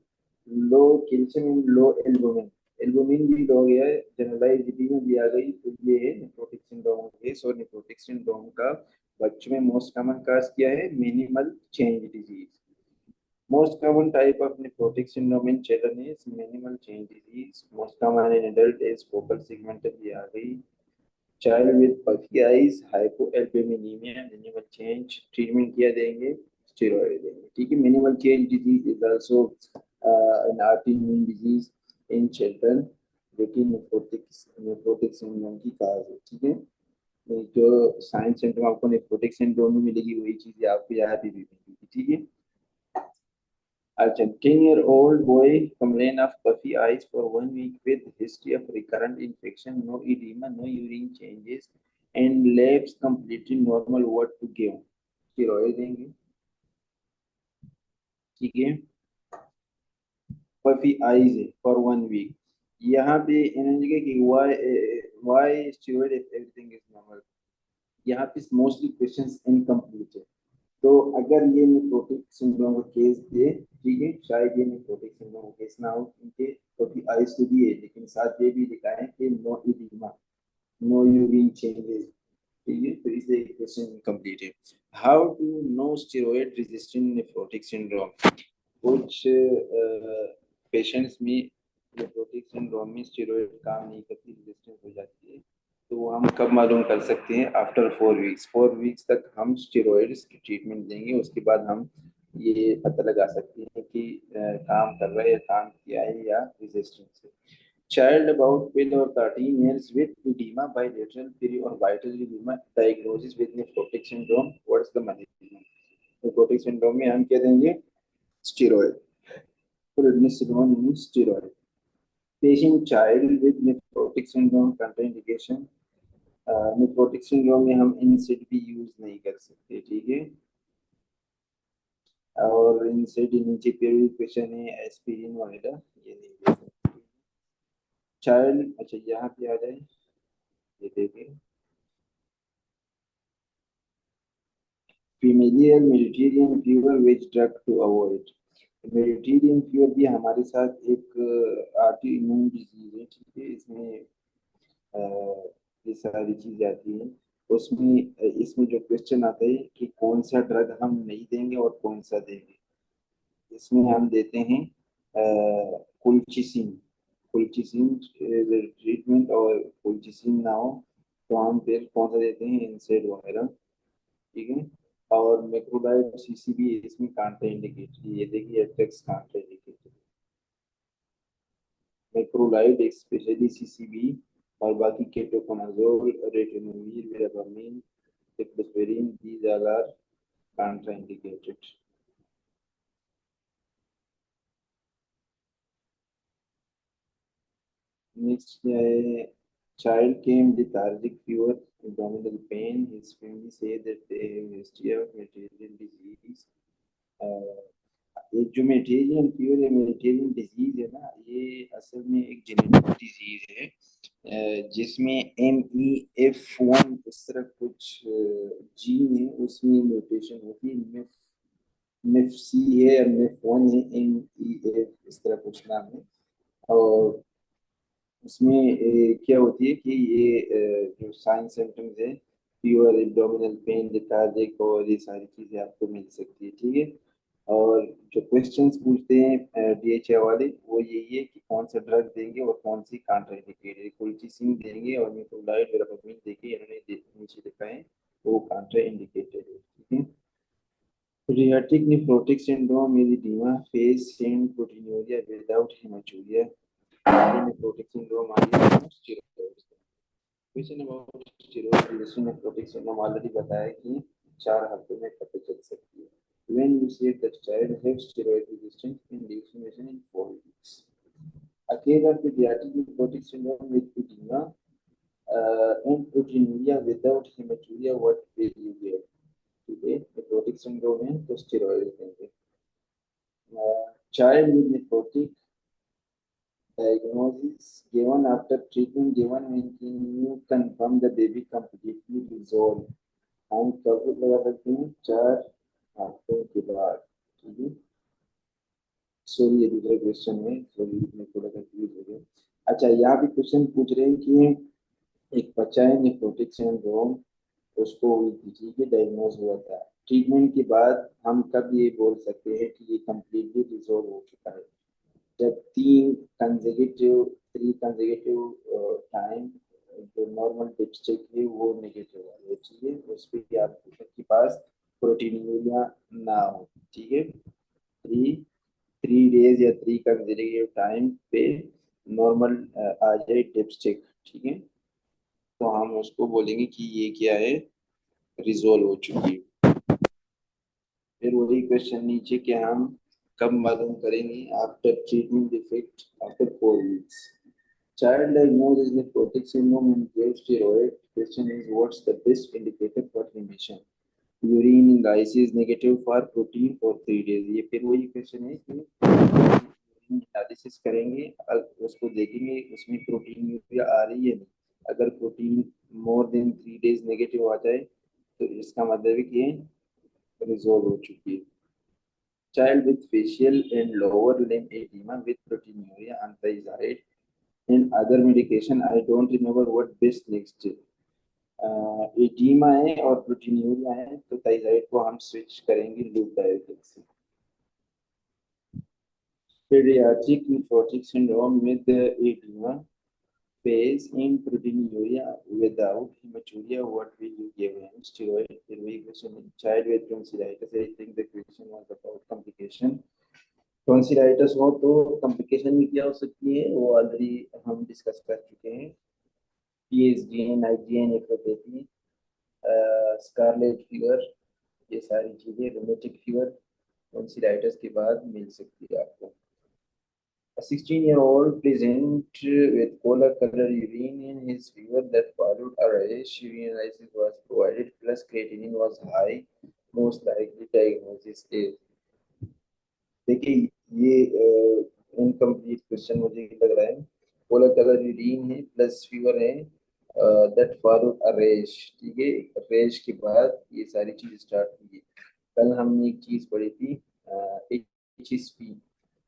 low calcium and low albumin, albumin भी लो गया है, जनरलाइज एडिमा भी आ गई, तो ये है नेफ्रोटिक सिंड्रोम केस। और नेफ्रोटिक सिंड्रोम का बच्चों में मोस्ट कॉमन काज क्या है, minimal change disease. Most common type of nephrotic syndrome in children is minimal change disease. Most common in adult is focal segmental diarrhea. Child with puffy eyes, hypoalbuminemia, minimal change. Treatment किया देंगे, steroid देंगे। ठीक है, minimal change disease is also an autoimmune disease in children, लेकिन nephrotic syndrome की काज है। ठीक है, जो साइंस सेंटर में आपको नेफ्रोटिक सिंड्रोम में मिलेगी वही चीजें आपको यहाँ पे भी मिलेगी। ठीक है, a 10-year-old boy complained of puffy eyes for 1 week with history of recurrent infection, no edema, no urine changes, and labs completely normal. What to give? Steroid देंगे। ठीक है, puffy eyes है for 1 week। यहाँ पे इन्होंने कहा कि why steroid if everything is normal। यहाँ पे मोस्टली क्वेश्चंस इनकम्प्लीट है। तो अगर ये नेफ्रोटिक सिंड्रोम का केस दे, ठीक है, शायद ये नेफ्रोटिक सिंड्रोम का केस ना हो, क्योंकि क्योंकि आइस तो दिए लेकिन साथ ये भी लिखा है कि no oedema, no urine changes. ठीक है, तो इसलिए क्वेश्चन इनकम्प्लीट है। How to know steroid resistant nephrotic syndrome. कुछ पेशेंट्स में नेफ्रोटिक सिंड्रोम में स्टेरॉइड काम नहीं करती, रेजिस्टेंस हो जाती है, तो वो हम कब मालूम कर सकते हैं, आफ्टर 4 वीक्स। 4 वीक्स तक हम स्टेरॉइड्स की ट्रीटमेंट देंगे, उसके बाद हम ये पता लगा सकते हैं कि काम कर रहा है, काम किया है या रेजिस्टेंस है। Child about 12 or 13 years with edema, bilateral periorbital edema, diagnosis with nephrotic syndrome, what's the management। nephrotic syndrome में हम क्या देंगे, steroid, prednisolone means steroid। Patient child with nephrotic syndrome contraindication, nephrotic syndrome में हम इनसिड भी use नहीं कर सकते। ठीक है, और इनसिड नीचे प्यूरिफिकेशन है, एस्पिरिन वगैरह ये नहीं दे सकते। चाइल्ड, अच्छा यहाँ पे आ जाए, ये देखिए familial Mediterranean fever which drug to avoid. Mediterranean fever भी हमारे साथ एक ऑटो इम्यून डिजीज है। ठीक है, इसमें ये सारी चीजें आती हैं। उसमें इसमें जो क्वेश्चन आता है कि कौन सा ड्रग हम नहीं देंगे और कौन सा देंगे, इसमें हम देते हैं कोल्चिसिन। कोल्चिसिन ट्रीटमेंट, और कोल्चिसिन ना हो तो हम फिर कौन सा देते हैं, इंसेड वगैरह। ठीक है। और मेक्रोलाइड सीसीबी इसमें कांट्रा इंडिकेटेड, ये देखिए effects contraindicated. Macrolide specially CCB, और बाकी केटोकोनाजोल, रेटिनोइड, वेरापामिन, टेक्लोफेरिन, these all are contraindicated. Next, child came with lethargic fever, abdominal pain. His family say that they have history of Mediterranean disease. एक जो Mediterranean fever है, Mediterranean disease है ना, ये असल में एक जेनेटिक डिजीज है, जिसमें MEF1 इस तरह कुछ जीन है, उसमें म्यूटेशन होती है। MIF-C है या MIF1 है, MEF इस तरह कुछ नाम है। और उसमें क्या होती है कि ये जो साइन सिम्टम्स है, फीवर, एब्डोमिनल पेन, लेथार्जिक, और ये सारी चीजें आपको मिल सकती है। ठीक है। और जो क्वेश्चंस पूछते हैं DHA वाले, वो यही है कि कौन सा ड्रग देंगे और कौन सी कॉन्ट्राइंडिकेटेड है। कोल्चिसिन देंगे और मेथोलाइट वेरापामिन देखिए इन्होंने नीचे लिखा है, वो कॉन्ट्राइंडिकेटेड है। ठीक है। Pediatric nephrotic syndrome is edema, face and proteinuria without hematuria. Nephrotic syndrome is steroids. Question about steroid resistant nephrotic syndrome already बताया कि 4 हफ्ते में पता चल सकती है। When you say that child has steroid resistant inflammation in 4 weeks. A case of pediatric nephrotic syndrome with edema and proteinuria without hematuria, what will you give? ठीक है, नेफ्रोटिक सिंड्रोम है तो स्टेरॉइड देंगे। Child with nephrotic diagnosis given after treatment given when can you confirm the baby completely resolved? हम कब लगा सकते हैं, 4 हफ्तों के बाद। ठीक है। सॉरी, ये दूसरा क्वेश्चन है, सॉरी मैं थोड़ा कंफ्यूज हो गया। अच्छा, यहाँ भी क्वेश्चन पूछ रहे हैं कि एक बच्चा है नेफ्रोटिक सिंड्रोम, उसको हुई थी, ठीक है, डायग्नोज हुआ था। ट्रीटमेंट के बाद हम कब ये बोल सकते हैं कि ये कम्प्लीटली रिजोल्व हो चुका है? जब 3 कंसेक्यूटिव टाइम जो नॉर्मल डिपस्टिक है वो नेगेटिव है, ठीक है, उस पर आपके पास प्रोटीनूरिया ना हो। ठीक है। थ्री 3 डेज या 3 कंसेक्यूटिव टाइम पे नॉर्मल आ जाए डिपस्टिक, ठीक है, तो हम उसको बोलेंगे कि ये क्या है, रिजोल्व हो चुकी है। फिर वही क्वेश्चन नीचे कि हम कब मालूम करेंगे, after treatment effect after 4 weeks. Child diagnosed with nephrotic syndrome and gave steroid. Question is, what's the best indicator for remission? Urine in lysis negative for protein for 3 days। ये फिर वही क्वेश्चन है कि एनालिसिस करेंगे, उसको देखेंगे उसमें protein urea आ रही है नहीं। अगर protein more than 3 days negative आ जाए तो इसका मतलब है कि रिजोल्व हो चुकी है। Child with facial and lower limb edema with proteinuria, antizahid and other medication. I don't remember what best next. Oedema है और प्रोटीन्यूरिया है तो थायराइड को हम स्विच करेंगे लूप डायरेक्टिक से। Pediatric nephrotic syndrome with edema, phase in proteinuria without hematuria, what will you give him? Steroid. Then we question child with tonsillitis. I think the question was about complication. Tonsillitis हो तो complication में क्या हो सकती है, वो already हम discuss कर चुके हैं। PSGN, IgN, nephropathy, scarlet fever, ये सारी चीजें, रोमेटिक फीवर टॉन्सिलाइटिस के बाद मिल सकती है आपको। A 16-year-old present with color urine in his fever that followed a rash. Urine analysis was provided plus creatinine was high. Most likely diagnosis is, देखिए ये इनकम्प्लीट क्वेश्चन मुझे लग रहा है। कलर यूरिन है प्लस फीवर है, that follow a रेश, ठीक है, रेश के बाद ये सारी चीज स्टार्ट हुई है। कल हमने एक चीज पढ़ी थी HSP,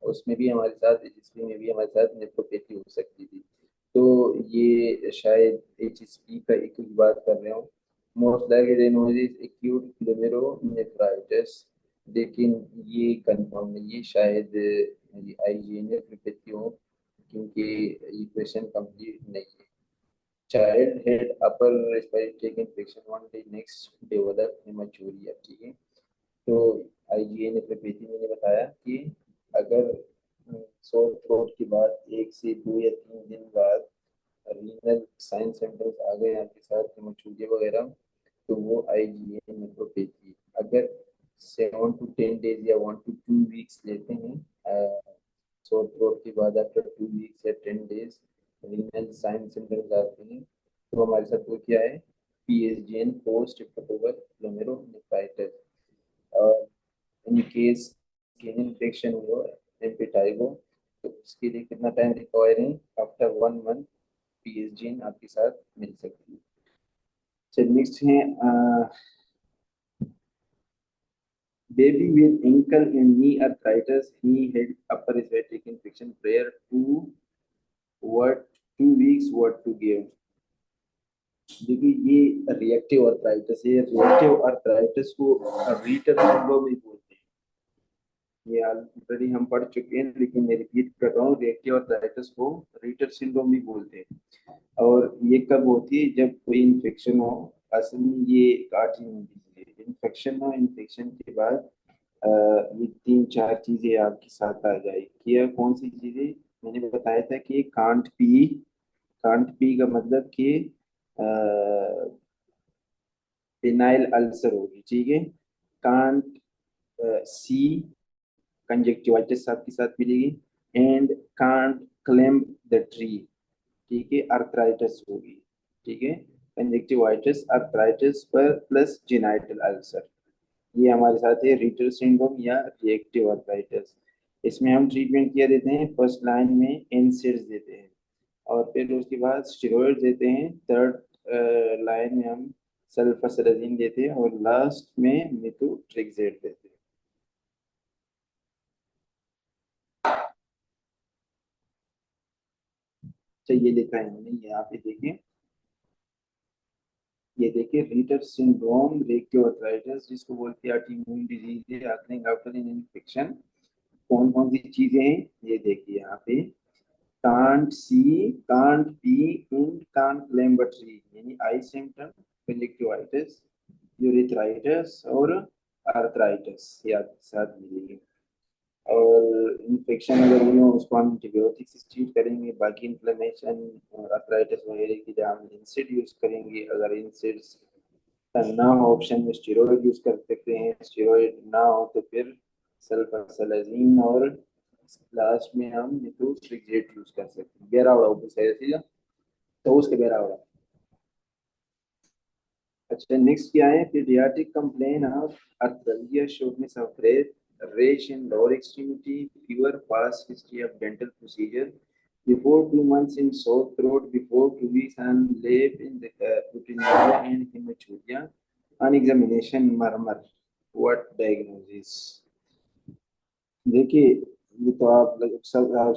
उसमें भी हमारे साथ HSP में भी हमारे साथ नेफ्रोपैथी हो सकती थी। तो ये शायद HSP का एक ही बात कर रहे हो। Most like adenosis acute glomerulonephritis, लेकिन ये कंफर्म नहीं है, शायद मेरी IgA हो, क्योंकि ये क्वेश्चन कंप्लीट नहीं है। Child had upper respiratory infection one day next develop haematuria, ठीक है। तो IgA नेफ्रोपैथी मैंने बताया कि अगर सोर थ्रोट के बाद 1 से 2 या 3 दिन बाद रीनल साइन सिम्टम्स आ गए आपके साथ, हेमोचूरिया वगैरह, तो वो IgA नेफ्रोपैथी। अगर 7 to 10 days या 1 to 2 weeks लेते हैं सोर थ्रोट के बाद, आफ्टर 2 weeks या 10 days रीनल साइन सिम्टम्स आते हैं, तो हमारे साथ वो क्या है, PSGN पोस्ट स्ट्रेप्टोकोकल ग्लोमेरुलोनेफ्राइटिस। और इन केस स्किन इन्फेक्शन हुआ एम्पिटाइगो, तो उसके लिए कितना टाइम रिक्वायर है, आफ्टर 1 month PSGN आपके साथ मिल सकती है। चलिए नेक्स्ट है baby with ankle and knee arthritis, he had upper respiratory infection prior to what 2 weeks, what to give। देखिए ये रिएक्टिव अर्थराइटिस है, रिएक्टिव अर्थराइटिस को रीटर सिंड्रोम भी बोलते हैं। ये ऑलरेडी हम पढ़ चुके हैं, लेकिन मैं रिपीट कर रहा हूँ, रिएक्टिव अर्थराइटिस को रीटर सिंड्रोम भी बोलते हैं। और ये कब होती है, जब कोई इन्फेक्शन हो। असल में ये इन्फेक्शन हो, इन्फेक्शन के बाद ये 3-4 चीजें आपके साथ आ जाएगी। यह कौन सी चीजें, मैंने बताया था कि कांट पी का मतलब कि फिनाइल अल्सर होगी, ठीक है। कांट सी कंजक्टिवाइटिस आपके साथ मिलेगी। And can't claim the tree, ठीक है, अर्थराइटिस होगी, ठीक है। कंजक्टिवाइटिस, अर्थराइटिस पर प्लस जेनाइटल अल्सर, ये हमारे साथ है रिटर सिंड्रोम या रिएक्टिव अर्थराइटिस। इसमें हम ट्रीटमेंट किया देते हैं, फर्स्ट लाइन में एनसेड्स देते हैं, और फिर उसके बाद स्टेरॉइड देते हैं, थर्ड लाइन में हम सल्फासालाजिन देते हैं, और लास्ट में मेथोट्रेक्सेट देते हैं। तो ये लिखा है मैंने यहाँ पे, देखें, ये देखिए रीटर सिंड्रोम, रिएक्टिव अर्थराइटिस जिसको बोलते हैं ऑटोइम्यून डिजीज है occurring after an infection। कौन कौन सी चीजें हैं ये देखिए यहाँ पे, can't see, can't be, and can't claim but री, यानी आई सिम्टम, कंजक्टिवाइटिस, यूरिथ्राइटिस और आर्थराइटिस, ये आपके साथ मिलेगी। और इन्फेक्शन अगर हुई हो उसको हम एंटीबायोटिक से ट्रीट करेंगे। बाकी इन्फ्लेमेशन और आर्थराइटिस वगैरह की जगह हम इंसेड यूज करेंगे। अगर इंसेड ना हो ऑप्शन में स्टेरॉइड यूज कर सकते हैं, स्टेरॉइड ना हो तो फिर सल्फासालाजिन, और लास्ट में हम मेथोट्रेक्सेट यूज कर सकते हैं। बेरावड़ा ऊपर से सीधा, तो उसके बेरावड़ा। अच्छा नेक्स्ट क्या है, paediatric complain of arthralgia shortness of breath, rash in lower extremity, fever, past history of dental procedure, before 2 months in sore throat, before 2 weeks on lab in the proteinuria and hematuria, on examination murmur, what diagnosis। देखिए ये तो आप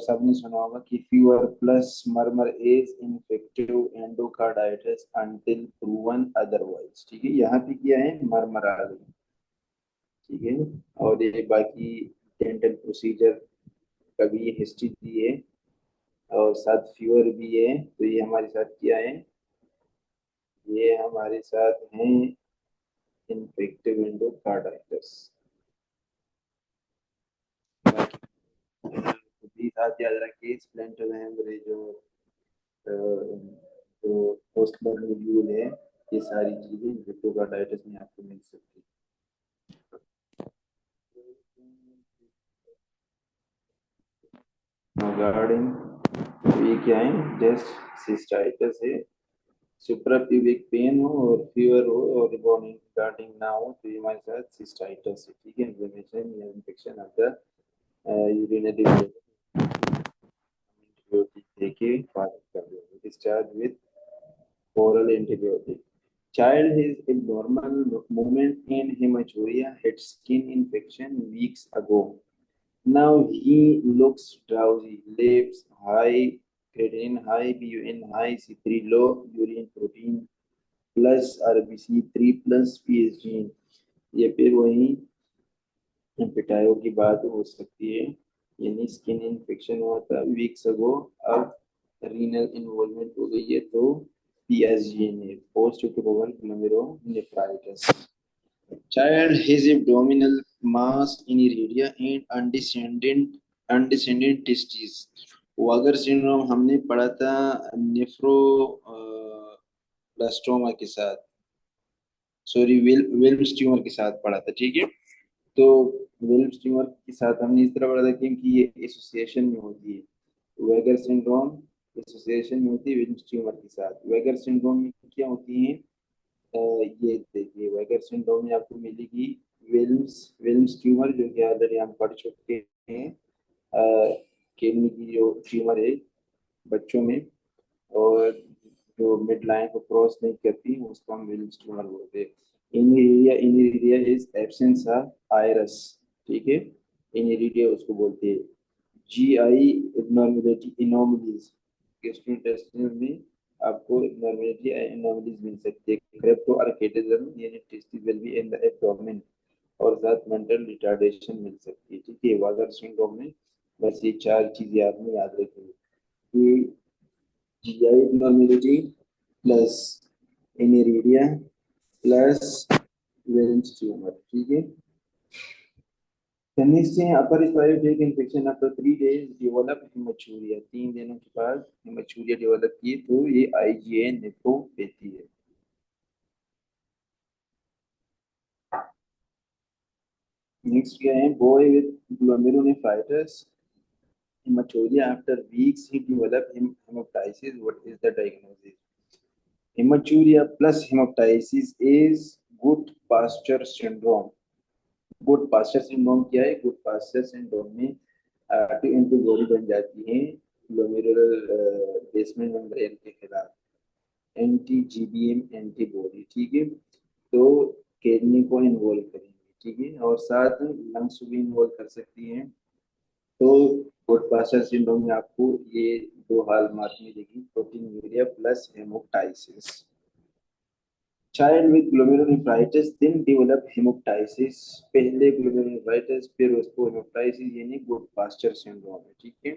सबने सुना होगा कि fever plus murmur is infective endocarditis until proven otherwise, ठीक है। यहाँ पे किया है मर्मर आ गई, ठीक है। और ये बाकी डेंटल प्रोसीजर का भी हिस्ट्री दी है, और साथ फीवर भी है, तो ये हमारे साथ क्या है, ये हमारे साथ है इन्फेक्टिव एंडोकार्डाइटिस। भी साथ याद रखिए स्प्लेंटर हेमरेज और जो पोस्ट मॉड्यूल है, ये सारी चीजें विट्रोकार्डाइटिस में आपको मिल सकती है। गार्डिंग ये क्या है, जस्ट सिस्टाइटिस है। सुप्राप्यूबिक पेन हो और फीवर हो और रिबॉर्डिंग गार्डिंग ना हो, तो ये हमारे साथ सिस्टाइटिस है, ठीक है। इन्फ्लेमेशन या infection of the urinary antibiotic देके पास कर देंगे, discharge with oral antibiotic। Child has abnormal movement in hematuria, had skin infection weeks ago. Now he looks drowsy, lips high, creatinine high, BUN high, C3 low, urine protein plus, RBC 3 plus, PSG। ये फिर वही पिटायो की बात हो सकती है, यानी skin infection हुआ था वीक्स अगो, अब रीनल इन्वॉल्वमेंट हो गई है, तो PSG ने post glomerulonephritis. Child has abdominal mass in iridia and undescended testes। वागर syndrome हमने पढ़ा था नेफ्रो ब्लास्टोमा के साथ, सॉरी विल्म्स ट्यूमर के साथ पढ़ा था, ठीक है। तो विल्म्स ट्यूमर के साथ हमने इस तरह पढ़ा था क्योंकि ये एसोसिएशन में होती है, वेगर सिंड्रोम एसोसिएशन में होती है विल्म्स ट्यूमर के साथ। वेगर सिंड्रोम में क्या होती है, ये देखिए वेगर सिंड्रोम में आपको मिलेगी विल्म्स विल्म्स ट्यूमर, जो कि ऑलरेडी हम पढ़ चुके हैं, किडनी की जो ट्यूमर है बच्चों में, और जो मिड लाइन को क्रॉस नहीं करती उसको हम विल्म्स ट्यूमर बोलते हैं। Aniridia is absence of iris, ठीक है, इन एरिया उसको बोलते हैं। GI एबनॉर्मेलिटी इनोमलीज, गैस्ट्रोइंटेस्टिनल में आपको एबनॉर्मेलिटी इनोमलीज मिल सकती है, क्रेप्टोआर्केटिज्म यानी टेस्टिकल भी इन द एब्डोमेन, और साथ मेंटल रिटार्डेशन मिल सकती है, ठीक है। वागर सिंड्रोम में बस ये चार चीजें आपने याद रखनी है कि GI abnormality plus aniridia plus Wilms tumour, ठीक है। The next thing, upper respiratory infection after 3 days develop hematuria, 3 दिनों के बाद हेमाचूरिया डेवलप की तो ये IgA नेफ्रोपैथी है। नेक्स्ट क्या है, boy with glomerulonephritis hematuria after weeks he develop hemoptysis, what is the diagnosis? Hematuria plus hemoptysis is good pasture syndrome। Goodpasture syndrome क्या है, गुड पास्चर सिंड्रोम में antibody बन जाती है ग्लोमेरुलर बेसमेंट मेम्ब्रेन के खिलाफ, anti-GBM एंटीबॉडी, ठीक है। तो किडनी को इन्वॉल्व करेंगे, ठीक है, और साथ लंग्स भी इन्वॉल्व कर सकती हैं। तो गुड पास्चर सिंड्रोम में आपको ये दो हाल मार्क मिलेगी, proteinuria plus haemoptysis. Child with glomerulonephritis then develop haemoptysis, पहले ग्लोमेरुलोनेफ्राइटिस फिर उसको हेमोप्टाइसिस यानी गुड पास्चर सिंड्रोम है, ठीक है।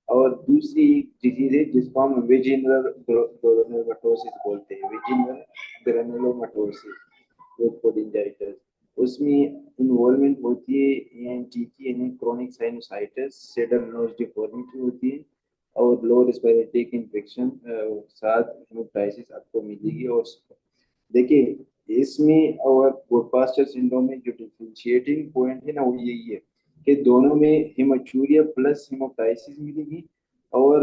और दूसरी डिजीज है जिसको हम वेजिनल ग्रेनुलोमेटोसिस बोलते हैं, वेजिनल ग्रेनुलोमेटोसिस, कोलिंजाइटिस। उसमें इन्वॉल्वमेंट होती है ENT की यानी chronic sinusitis, saddle nose deformity होती है, और लो रेस्पिरेटरी इन्फेक्शन, साथ हेमोप्टाइसिस आपको मिलेगी। और देखिए इसमें और गोडपास्टर सिंड्रोम में जो डिफरेंशिएटिंग पॉइंट है ना वो यही है कि दोनों में हेमाचूरिया प्लस हेमोप्टाइसिस मिलेगी, और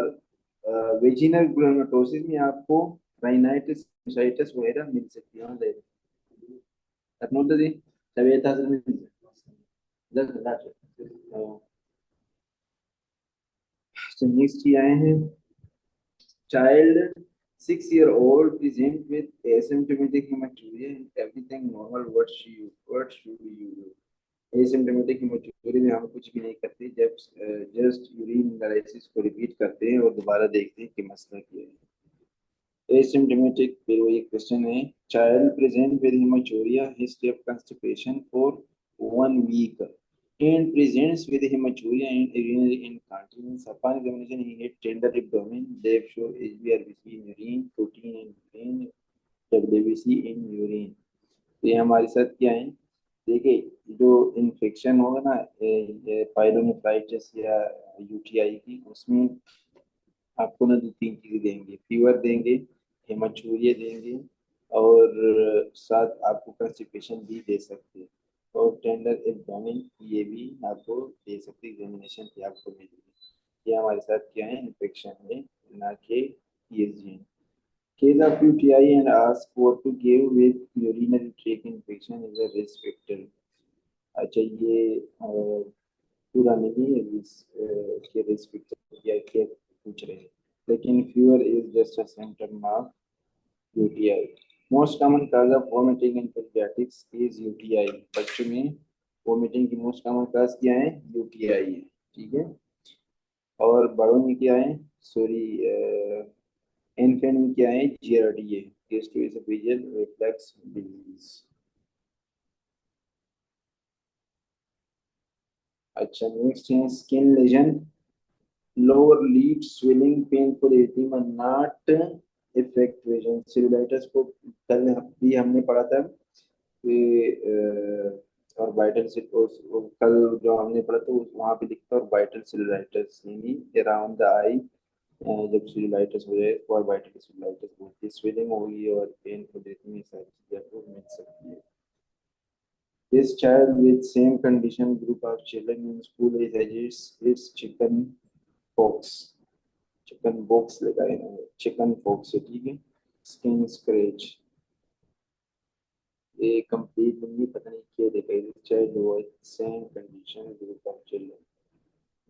वेजिनल ग्लोमेटोसिस में आपको राइनाइटिस साइटिस वगैरह मिल सकती है। नोट दी तबीयत हासिल में नेक्स्ट ये आए हैं, child 6 year old present with asymptomatic hematuria and everything normal, what should you do? Asymptomatic haematuria में हम कुछ भी नहीं करते, जब जस्ट यूरिन एनालिसिस को रिपीट करते हैं और दोबारा देखते हैं कि मसला क्या है। एसिम्टोमेटिक फिर वही क्वेश्चन है, child present with haematuria, history of constipation for 1 week and presents with hematuria and urinary incontinence. Upon examination, he had tender abdomen, left show HbRBC in urine, protein in urine, WBC in urine। तो ये हमारे साथ क्या है, देखिए जो infection होगा ना पाइलोनेफ्राइटिस या UTI की, उसमें आपको ना 2-3 चीजें देंगे, फीवर देंगे, हेमाचूरिया देंगे, और साथ आपको कंस्टिपेशन भी दे सकते हैं, और टेंडर एब्डोमेन ये भी आपको दे सकते, एग्जामिनेशन भी आपको मिलेगी। ये हमारे साथ क्या है, इन्फेक्शन है, ना कि PSG। Case of UTI and ask what to give with urinary tract infection is a risk factor। अच्छा ये पूरा नहीं है के रिस्क फैक्टर या क्या पूछ रहे हैं, लेकिन fever is just a symptom of UTI। Most common cause of vomiting in paediatrics is UTI। बच्चों में वोमिटिंग की मोस्ट कॉमन काज क्या है, UTI है, ठीक है। और बड़ों में क्या है, सॉरी, इन्फेंट में क्या है, GRDA, गैस्ट्रोएसोफेजियल रिफ्लक्स डिजीज। अच्छा, नेक्स्ट है skin lesion, lower lead swelling, painful oedema, not effect vision. Cellulitis को कल भी हमने पढ़ा था कि और वाइटल से कल जो हमने पढ़ा था वहाँ पे लिखता है और वाइटल सेलुलाइटिस यानी अराउंड द आई, जब सेलुलाइटिस हो जाए और वाइटल सेलुलाइटिस बोलती है, स्वेलिंग होगी और पेनफुल एडिमा, सारी चीजें आपको मिल सकती है। This child with same condition group of children in school is chicken pox। Chicken box लगाए हैं, चिकन बॉक्स है, ठीक है। स्किन स्क्रैच, ये कंप्लीट नहीं पता नहीं क्या देखा है, child with same condition group of children.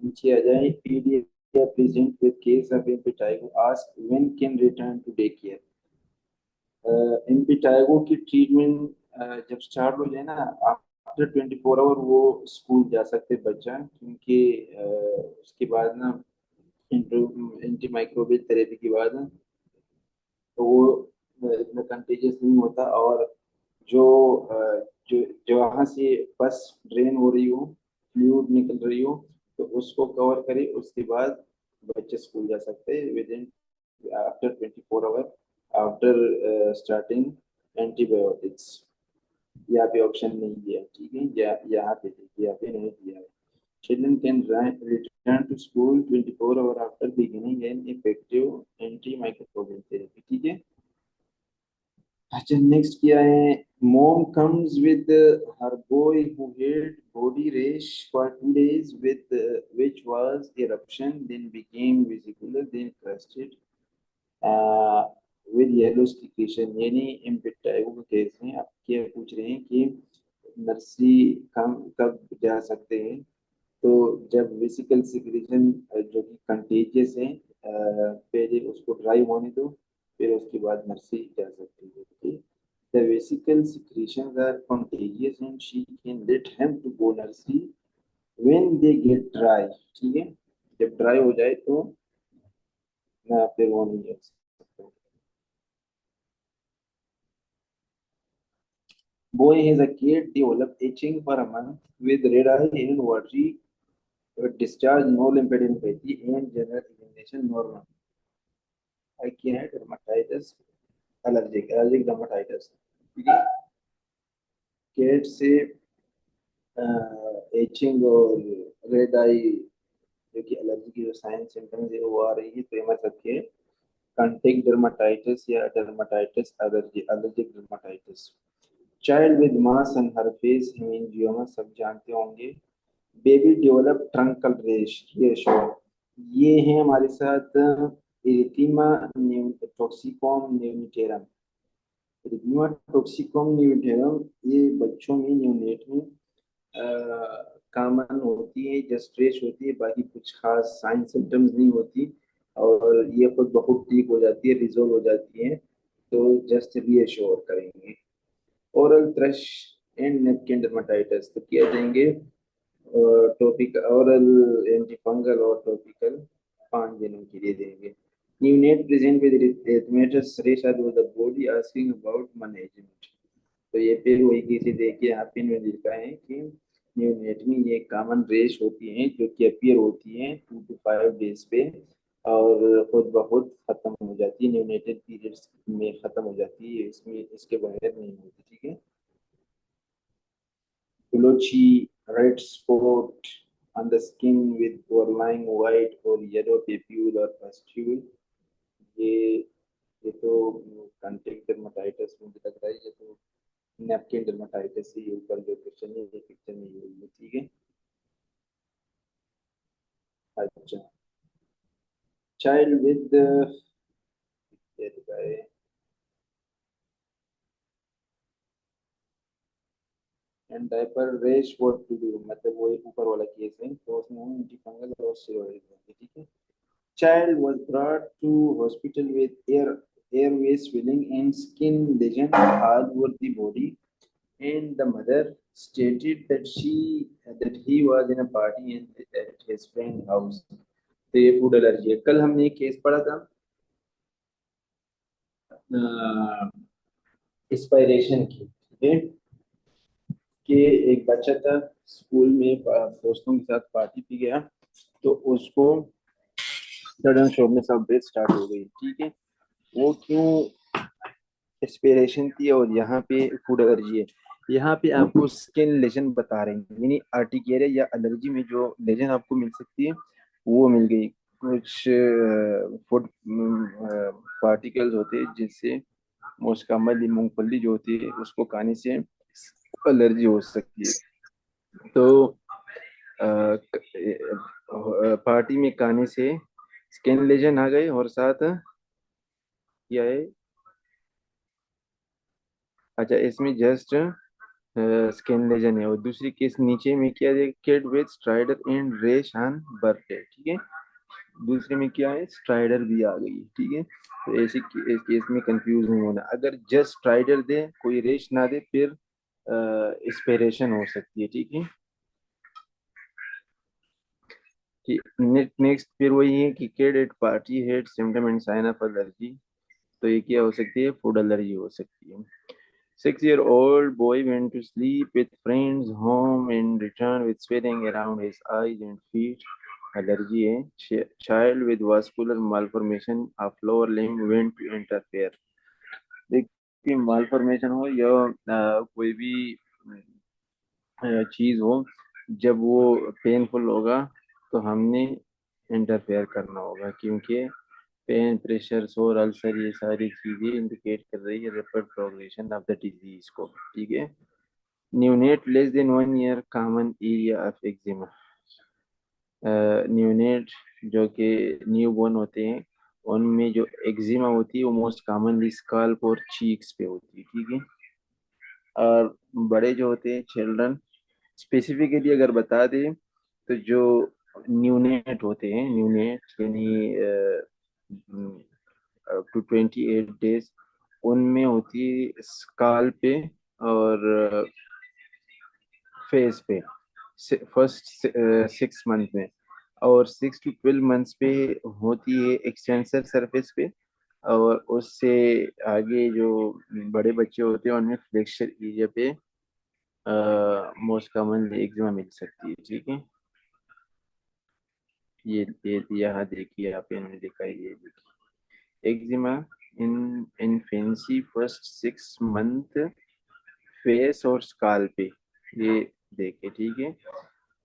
नीचे आ जाए, पीडिया present with case of impetigo, ask when can return to day care. Impetigo की ट्रीटमेंट जब स्टार्ट हो जाए ना, आफ्टर 24 आवर वो स्कूल जा सकते बच्चा, क्योंकि उसके बाद ना एंटी माइक्रोबियल थेरेपी के बाद ना, तो वो इतना कंटेजियस नहीं होता। और जो जो जहाँ से बस ड्रेन हो रही हो, फ्लूइड निकल रही हो, तो उसको कवर करे, उसके बाद बच्चे स्कूल जा सकते हैं with in after 24 hour after starting antibiotics. यहाँ पे ऑप्शन नहीं दिया, ठीक है, यहाँ पे देखिए, यहाँ पे नहीं दिया है। Children can return to school 24 hours after beginning an effective antimicrobial therapy, ठीक है। अच्छा, नेक्स्ट क्या है, mom comes with her boy who had body rash for 2 days with which was eruption, then became vesicular, then crusted uh, with yellow secretion, यानी इम्पेटाइगो का case है। आप क्या पूछ रहे हैं कि नर्सरी कब जा सकते हैं, तो जब वेसिकल सिक्रेशन जो कि कंटेजियस है, पहले उसको ड्राई होने दो, फिर उसके बाद नर्सरी जा सकती है, ठीक है। The vesicle secretions are contagious and she can let him to go nursery when they get dry, ठीक है। जब ड्राई हो जाए तो ना, फिर वो नहीं जा सकता। Boy has a kid developed itching for a month with red eye and watery discharge, no lymphadenopathy and general examination normal. I can have dermatitis, allergic dermatitis, ठीक है। कैट से एचिंग और रेड आई जो कि एलर्जी की जो sign symptoms है वो आ रही है, तो ये मत रखिए। कंटेक्ट डर्माटाइटिस या dermatitis allergy, allergic dermatitis. Child with mass and her face haemangioma, सब जानते होंगे। बेबी डेवलप ट्रंकल रेशो, ये है हमारे साथ इरिथीमा टॉक्सिकोम न्यूनिटेरम। इरिथीमा टॉक्सिकोम न्यूनिटेरम ये बच्चों में, न्यूनेट में कॉमन होती है, जस्ट रेश होती है, बाकी कुछ खास साइन सिम्टम्स नहीं होती, और ये खुद बहुत ठीक हो जाती है, रिजोल्व हो जाती है, तो जस्ट रीअश्योर करेंगे। Oral thrush and napkin dermatitis, तो किया जाएंगे टॉपिक ओरल एंटीफंगल और टॉपिकल 5 दिनों के लिए देंगे। Neonate present with erythematous rash all over the body, asking about management। तो ये फिर वही किसी देखिए, यहाँ पे इन्होंने लिखा है कि न्यूनेट में ये कॉमन रेश होती हैं जो कि अपीयर होती हैं 2 to 5 डेज पे, और खुद ब खुद खत्म हो जाती है, न्यूनेटेड पीरियड्स में खत्म हो जाती है, इसमें इसके बगैर नहीं होती, ठीक है। Blotchy, red spot on the skin with overlying white or yellow papule or pustule, ये ये तो कंटेक्ट डर्माटाइटिस मुझे लग रहा है, ये तो नैपकिन डर्माटाइटिस ही ऊपर जो क्वेश्चन है ये पिक्चर में हुई है, ठीक है। अच्छा, चाइल्ड विद एंड डायपर रेश व्हाट टू डू, मतलब वो एक ऊपर वाला केस है, तो उसमें हम एंटीफंगल और स्टेरॉइड देंगे, ठीक है। Child was brought to hospital with airway swelling and skin lesion all over the body, and the mother stated that he was in a party at his friend's house, तो ये food allergy है। कल हमने एक case पढ़ा था inspiration की, ठीक है, कि एक बच्चा था स्कूल में दोस्तों के साथ पार्टी पे गया, तो उसको sudden shortness of breath start हो गई, ठीक है। वो क्यों इंस्पिरेशन थी, और यहाँ पे फूड एलर्जी है। यहाँ पे आपको स्किन लेजन बता रहे हैं, यानी आर्टिकेरिया या एलर्जी में जो लेजन आपको मिल सकती है वो मिल गई। कुछ फूड पार्टिकल्स होते हैं जिससे मोस्ट कॉमनली मूंगफली जो होती है उसको खाने से एलर्जी हो सकती है। तो पार्टी में खाने से स्किन लेजन आ गए, और साथ क्या है, अच्छा इसमें जस्ट स्किन लेजन है। और दूसरी केस नीचे में क्या है, किड विद स्ट्राइडर एंड रेश ऑन बर्थडे, ठीक है। दूसरे में क्या है, स्ट्राइडर भी आ गई, ठीक है। तो ऐसे इस केस में कंफ्यूज नहीं होना, अगर जस्ट स्ट्राइडर दे कोई रेश ना दे फिर इंस्पिरेशन हो सकती है, ठीक है। कि नेक्स्ट फिर वही है कि kid at party had symptom and sign of allergy, तो ये क्या हो सकती है, फूड एलर्जी हो सकती है। 6-year-old boy went to sleep with friends home and returned with swelling around his eyes and feet. Allergy है। Child with vascular malformation of lower limb went to interfere. देखिए मालफॉर्मेशन हो या कोई भी चीज हो, जब वो पेनफुल होगा तो हमने इंटरफेयर करना होगा, क्योंकि पेन, प्रेशर, सोर, अल्सर, ये सारी चीजें इंडिकेट कर रही है rapid progression of the disease को, ठीक है। Neonate less than 1 year common area of eczema. Neonate जो कि न्यू बोर्न होते हैं उनमें जो एक्जिमा होती है वो मोस्ट कॉमनली स्काल्प और चीक्स पे होती है, ठीक है। और बड़े जो होते हैं चिल्ड्रन, स्पेसिफिकली अगर बता दें तो जो न्यूनेट होते हैं, न्यूनेट यानी टू 28 डेज, उनमें होती है स्काल पे और फेस पे फर्स्ट 6 मंथ में, और 6 to 12 मंथ्स पे होती है एक्सटेंसर सरफेस पे, और उससे आगे जो बड़े बच्चे होते हैं उनमें फ्लेक्सर एरिया पे मोस्ट कॉमनली एक्जिमा मिल सकती है, ठीक है। ये यहाँ देखिए, आप इन्होंने देखा है, ये देखिए एक्जिमा इन इन्फेंसी फर्स्ट 6 मंथ, फेस और स्काल पे, ये देखे, ठीक है।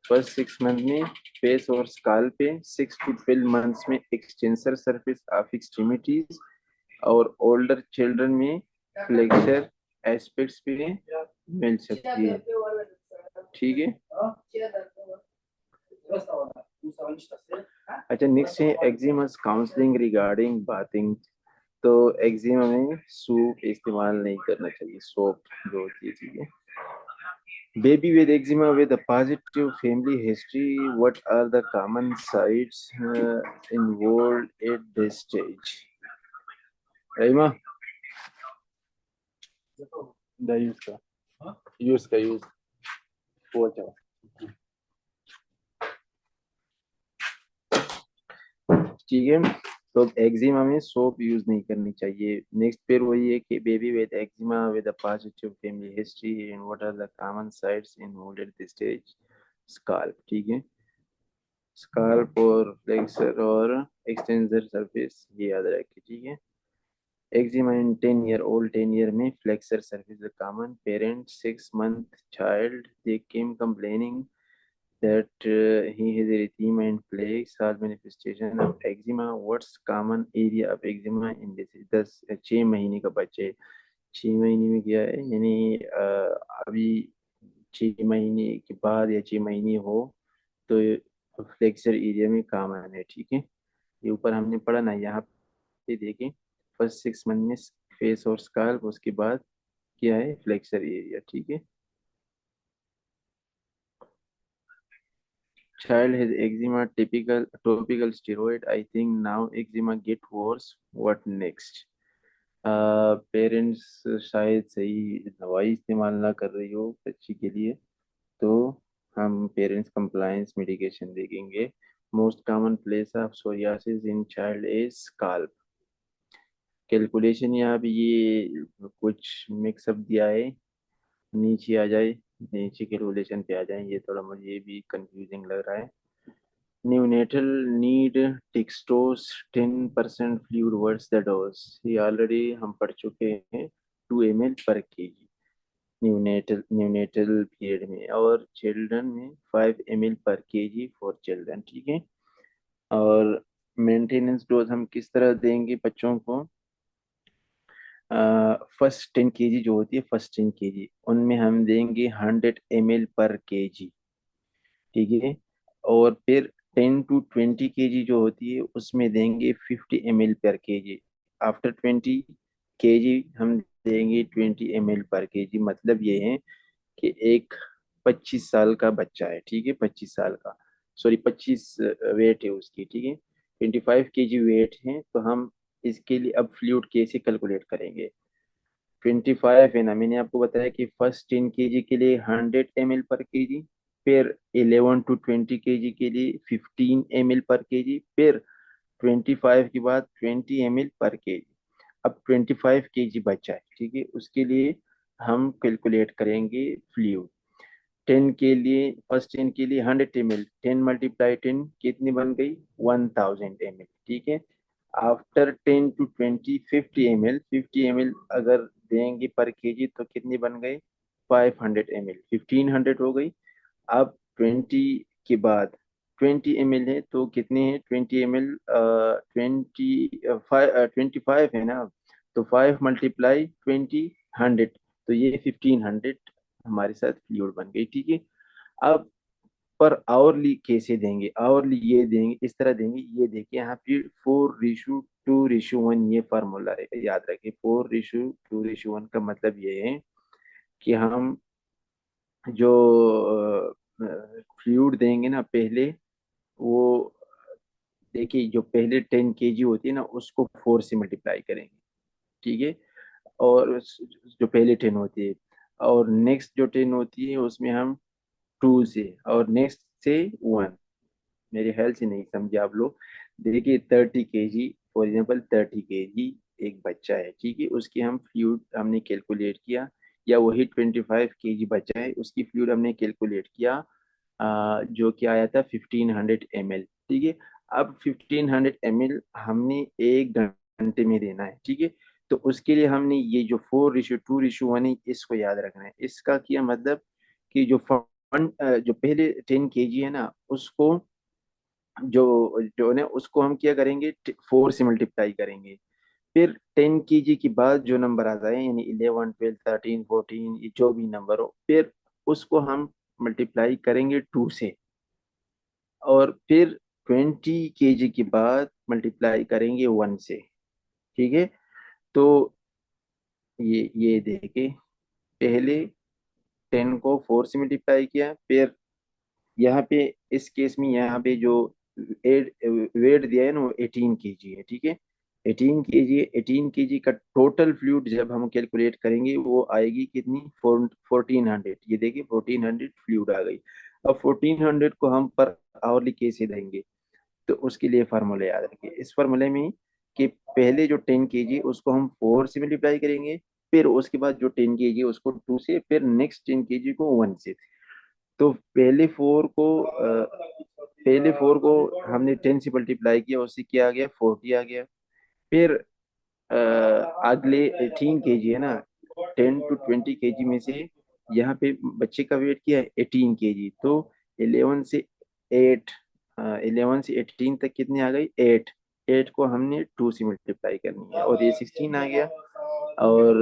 फर्स्ट 6 मंथ में फेस और स्काल पे, 6 to 12 मंथ्स में एक्सटेंसर सरफेस ऑफ एक्सट्रीमिटीज, और ओल्डर चिल्ड्रन में फ्लेक्सर एस्पेक्ट्स पे मिल सकती है, ठीक है। अच्छा नेक्स्ट है एक्जिमस काउंसलिंग रिगार्डिंग बाथिंग। तो एक्जिमा में सूप इस्तेमाल नहीं करना चाहिए, सोप जो होती है, ठीक है। Baby with eczema with a positive family history, what are the common sites involved at this stage? Raima, the use का watch out. ठीक है। तो एक्जिमा में सोप यूज नहीं करनी चाहिए। नेक्स्ट फिर वही है कि baby with eczema with a positive family history and what are the common sites involved at this stage, scalp, ठीक है। स्काल्प और फ्लेक्सर और एक्सटेंसर सरफेस, ये याद रखिए, ठीक है। Eczema in 10-year-old, 10 year में flexor surface is common. Parent 6 month child, they came complaining that he has erythema and plaques are manifestation of eczema. What's common area of eczema in this? 6 महीने का बच्चे है। 6 महीने में क्या है, यानी अभी 6 महीने के बाद या 6 महीने हो तो फ्लेक्सर एरिया में कॉमन है, ठीक है। ये ऊपर हमने पढ़ा ना, यहाँ पे देखें, फर्स्ट 6 मंथ में फेस और स्काल्प, उसके बाद क्या है, फ्लेक्सर एरिया, ठीक है। Child has eczema, typical topical steroid. I think now eczema get worse. What next? Parents शायद सही दवाई इस्तेमाल ना कर रही हो बच्ची के लिए, तो हम पेरेंट्स कंप्लायंस मेडिकेशन देखेंगे, most common place of psoriasis in child is scalp. Calculation यहाँ पे ये कुछ मिक्सअप दिया है, नीचे आ जाए, नीचे कैलकुलेशन पे आ जाए, ये थोड़ा मुझे भी कंफ्यूजिंग लग रहा है। न्यूनेटल नीड टिक्सटोस 10% फ्लूइड वर्स द डोज, ये ऑलरेडी हम पढ़ चुके हैं, 2 ml पर केजी न्यूनेटल पीरियड में, और चिल्ड्रन में 5 ml पर केजी फॉर चिल्ड्रन, ठीक है। और मेंटेनेंस डोज हम किस तरह देंगे बच्चों को? फर्स्ट 10 केजी जो होती है, फर्स्ट 10 केजी उनमें हम देंगे 100 ml पर केजी, ठीक है। और फिर 10 to 20 केजी जो होती है उसमें देंगे 50 ml पर केजी। आफ्टर 20 केजी हम देंगे 20 ml पर केजी। मतलब ये है कि एक 25 साल का बच्चा है, ठीक है, 25 साल का, सॉरी 25 वेट है उसकी, ठीक है, 25 केजी वेट है, तो हम इसके लिए अब फ्लूइड कैसे कैलकुलेट करेंगे? 25 है ना, मैंने आपको बताया कि फर्स्ट 10 केजी के लिए 100 ml पर केजी, फिर 11 to 20 केजी के लिए 15 ml पर केजी, फिर 25 के बाद 20 ml पर केजी। अब 25 केजी बचा है, ठीक है, उसके लिए हम कैलकुलेट करेंगे फ्लूइड। 10 के लिए, फर्स्ट 10 के लिए 100 ml, 10 × 10 कितनी बन गई? 1000 ml, ठीक है। आफ्टर 10 to 20 50 ml, 50 ml अगर देंगे पर केजी तो कितनी बन गई? 500 ml, 1500 हो गई। अब 20 के बाद 20 ml है तो कितने हैं? 20 ml, 25 है ना, तो 5 × 20 100, तो ये 1500 हमारे साथ फ्लूइड बन गई, ठीक है। अब पर आवरली कैसे देंगे? आवरली ये देंगे, इस तरह देंगे, ये देखिए यहाँ पे 4:2:1 ये फार्मूला है, याद रखिए। 4:2:1 का मतलब ये है कि हम जो फ्लूइड देंगे ना पहले, वो देखिए जो पहले 10 केजी होती है ना उसको 4 से मल्टीप्लाई करेंगे, ठीक है। और जो पहले 10 होती है, और नेक्स्ट जो 10 होती है उसमें हम 2 से, और नेक्स्ट से 1। मेरे ख्याल से नहीं समझे आप लोग। देखिए 30 केजी, फॉर एग्जाम्पल 30 केजी एक बच्चा है, ठीक है, उसकी हम फ्लूइड हमने कैलकुलेट किया, या वही 25 केजी बच्चा है उसकी फ्लूइड हमने कैलकुलेट किया, जो कि आया था 1500 ml, ठीक है। अब 1500 ml हमने 1 घंटे में देना है, ठीक है। तो उसके लिए हमने ये जो 4:2:1 है इसको याद रखना है। इसका क्या मतलब कि जो पहले 10 केजी है ना उसको, जो जो है उसको हम क्या करेंगे? 4 से मल्टीप्लाई करेंगे। फिर 10 केजी के बाद जो नंबर आता है, यानी 11 12 13 14, ये जो भी नंबर हो, फिर उसको हम मल्टीप्लाई करेंगे 2 से, और फिर 20 केजी के बाद मल्टीप्लाई करेंगे 1 से, ठीक है। तो ये देखे, पहले 10 को 4 से मल्टीप्लाई किया, फिर यहाँ पे इस केस में यहाँ पे जो वेट दिया है ना वो 18 केजी है, ठीक है। 18 केजी, 18 केजी का टोटल फ्लूइड जब हम कैलकुलेट करेंगे वो आएगी कितनी? 1400। ये देखिए 1400 फ्लूइड आ गई। अब 1400 को हम पर आवरली कैसे देंगे? तो उसके लिए फार्मूला याद रखिए। इस फार्मूले में कि पहले जो 10 केजी उसको हम 4 से मल्टीप्लाई करेंगे, फिर उसके बाद जो 10 केजी उसको 2 से, फिर नेक्स्ट 10 केजी को 1 से। तो पहले 4 को हमने 10 से मल्टीप्लाई किया, उससे क्या आ गया? 40 आ गया। फिर अ, अगले 18 केजी है ना, 10 to 20 केजी में से यहाँ पे बच्चे का वेट किया है 18 केजी, तो 11 से 8, 11 से 18 तक कितनी आ गई? 8। 8 को हमने 2 से मल्टीप्लाई करनी है और ये 16 आ गया। और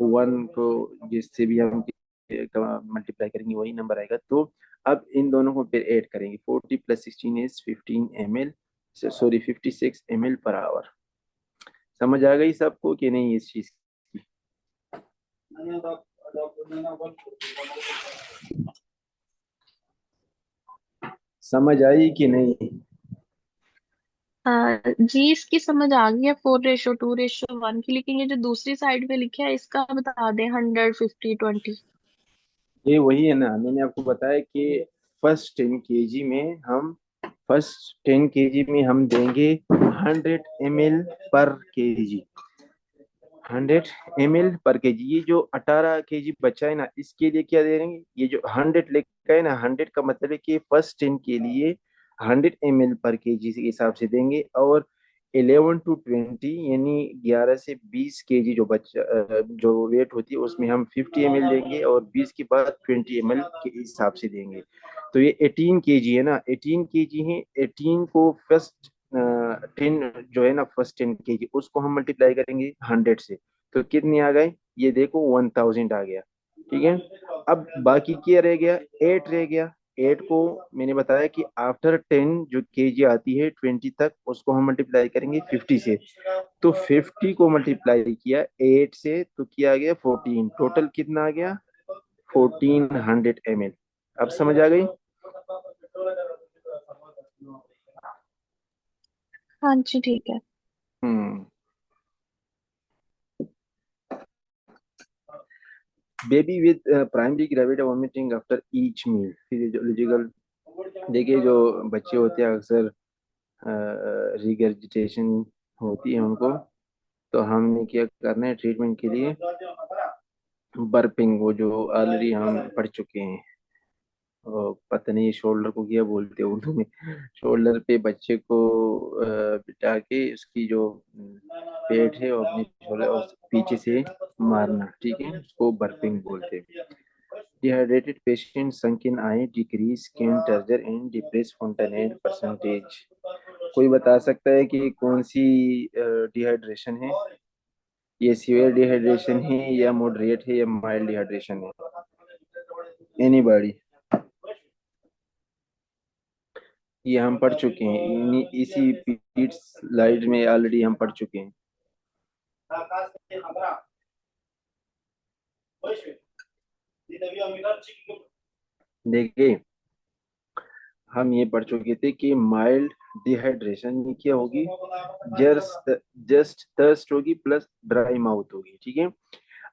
1 को जिससे भी हम मल्टीप्लाई करेंगे वही नंबर आएगा। तो अब इन दोनों को फिर ऐड करेंगे, 40 + 16 इज 15 ml, सॉरी 56 ml/h। समझ आ गई सबको कि नहीं इस चीज की? समझ आई कि नहीं? जी इसकी समझ आ गई है 4:2:1 की, लेकिन ये जो दूसरी साइड पे लिखा है इसका बता दें, 100 50 20। ये वही है ना, मैंने आपको बताया कि फर्स्ट 10 केजी में हम फर्स्ट 10 kg में हम देंगे 100 ml पर केजी, 100 ml पर केजी। ये जो 18 kg बचा है ना, इसके लिए क्या दे देंगे, ये जो 100 लेकर है ना, 100 का मतलब है कि फर्स्ट 10 के लिए 100 ml पर केजी के हिसाब से देंगे। और 11 to 20 यानी 11 से 20 kg जो जो वेट होती है उसमें हम 50 ml देंगे, और 20 के बाद 20 ml के हिसाब से देंगे। तो ये 18 kg है ना, 18 kg है, 18 को फर्स्ट 10 जो है ना, फर्स्ट 10 kg उसको हम मल्टीप्लाई करेंगे 100 से, तो कितने आ गए, ये देखो 1000 आ गया। ठीक है, अब बाकी क्या रह गया, 8 रह गया। 8 को मैंने बताया कि आफ्टर 10 जो केजी आती है 20 तक, उसको हम मल्टीप्लाई करेंगे 50 से। तो 50 को मल्टीप्लाई किया 8 से तो क्या आ गया 14, टोटल कितना आ गया 1400 ml। अब समझ आ गई। हाँ जी ठीक है। हम्म। Baby with primary gravid vomiting after each meal, physiological. देखिए जो बच्चे होते हैं अक्सर रिगर्जिटेशन होती है उनको, तो हमने क्या करना है ट्रीटमेंट के लिए, बर्पिंग, वो जो ऑलरेडी हम पढ़ चुके हैं। पता नहीं शोल्डर को क्या बोलते हैं उर्दू में, शोल्डर पे बच्चे को बिठा के उसकी जो पेट है और अपनी शोल्डर और पीछे से मारना, ठीक है, उसको बर्पिंग बोलते हैं। Dehydrated patient sunk in eye decrease skin turgor and decrease fontanelle percentage। कोई बता सकता है कि कौन सी डिहाइड्रेशन है, ये सीवियर डिहाइड्रेशन है या मॉडरेट है या माइल्ड डिहाइड्रेशन है, एनीबॉडी। ये हम पढ़ चुके हैं, इसी पीट स्लाइड में ऑलरेडी हम पढ़ चुके हैं। देखिए हम ये पढ़ चुके थे कि माइल्ड डिहाइड्रेशन में क्या होगी, जस्ट जस्ट थर्स्ट होगी प्लस ड्राई माउथ होगी, ठीक है।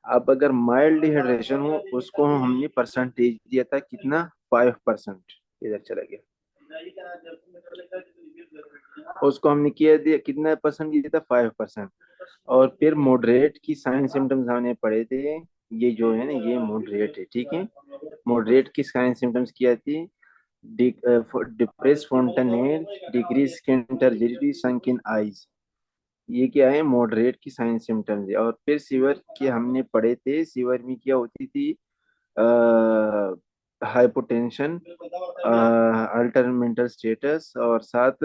अब अगर माइल्ड डिहाइड्रेशन हो उसको हमने परसेंटेज दिया था कितना, 5%। इधर चला गया, उसको हमने किया दिया कितना परसेंट दिया था, 5%। और फिर मॉडरेट की साइन सिम्टम्स हमने पढ़े थे, ये जो है ना ये मॉडरेट है, ठीक है। मॉडरेट की साइन सिम्टम्स क्या थी, depress fontanelle, decrease skin turgidity, sunk in eyes, ये क्या है मॉडरेट की साइन सिम्टम्स है। और फिर सीवर के हमने पढ़े थे, सीवर में क्या होती थी, हाइपोटेंशन, अल्टर मेंटल स्टेटस, और साथ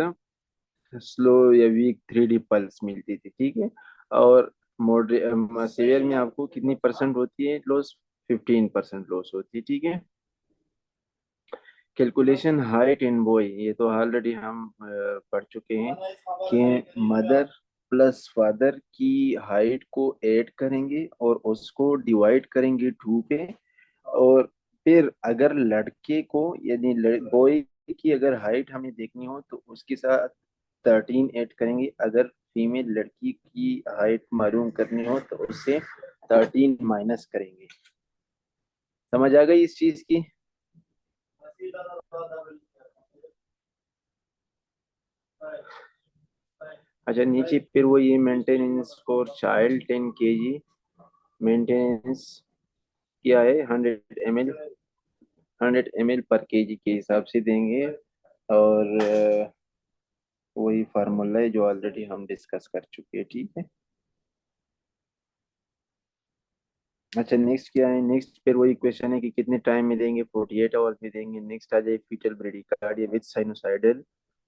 स्लो या वीक 3D पल्स मिलती थी, ठीक है। और मॉडरेट सीवियर में आपको कितनी परसेंट होती है लॉस, 15% लॉस होती है, ठीक है। कैलकुलेशन हाइट इन बॉय, ये तो ऑलरेडी हम पढ़ चुके हैं कि मदर प्लस फादर की हाइट को ऐड करेंगे और उसको डिवाइड करेंगे 2 पे। और फिर अगर लड़के को यानी बॉय की अगर हाइट हमें देखनी हो तो उसके साथ 13 ऐड करेंगे, अगर फीमेल लड़की की हाइट मालूम करनी हो तो उससे 13 माइनस करेंगे। समझ आ गई इस चीज की। अच्छा नीचे फिर वो ये maintenance for child 10 kg, maintenance क्या है, 100 ml पर केजी के हिसाब से देंगे। और वही फार्मूला है जो ऑलरेडी हम डिस्कस कर चुके हैं, ठीक है। अच्छा नेक्स्ट क्या है, नेक्स्ट फिर वही क्वेश्चन है कि कितने टाइम में देंगे, 48 आवर्स में देंगे। नेक्स्ट आ जाए fetal bradycardia with sinusoidal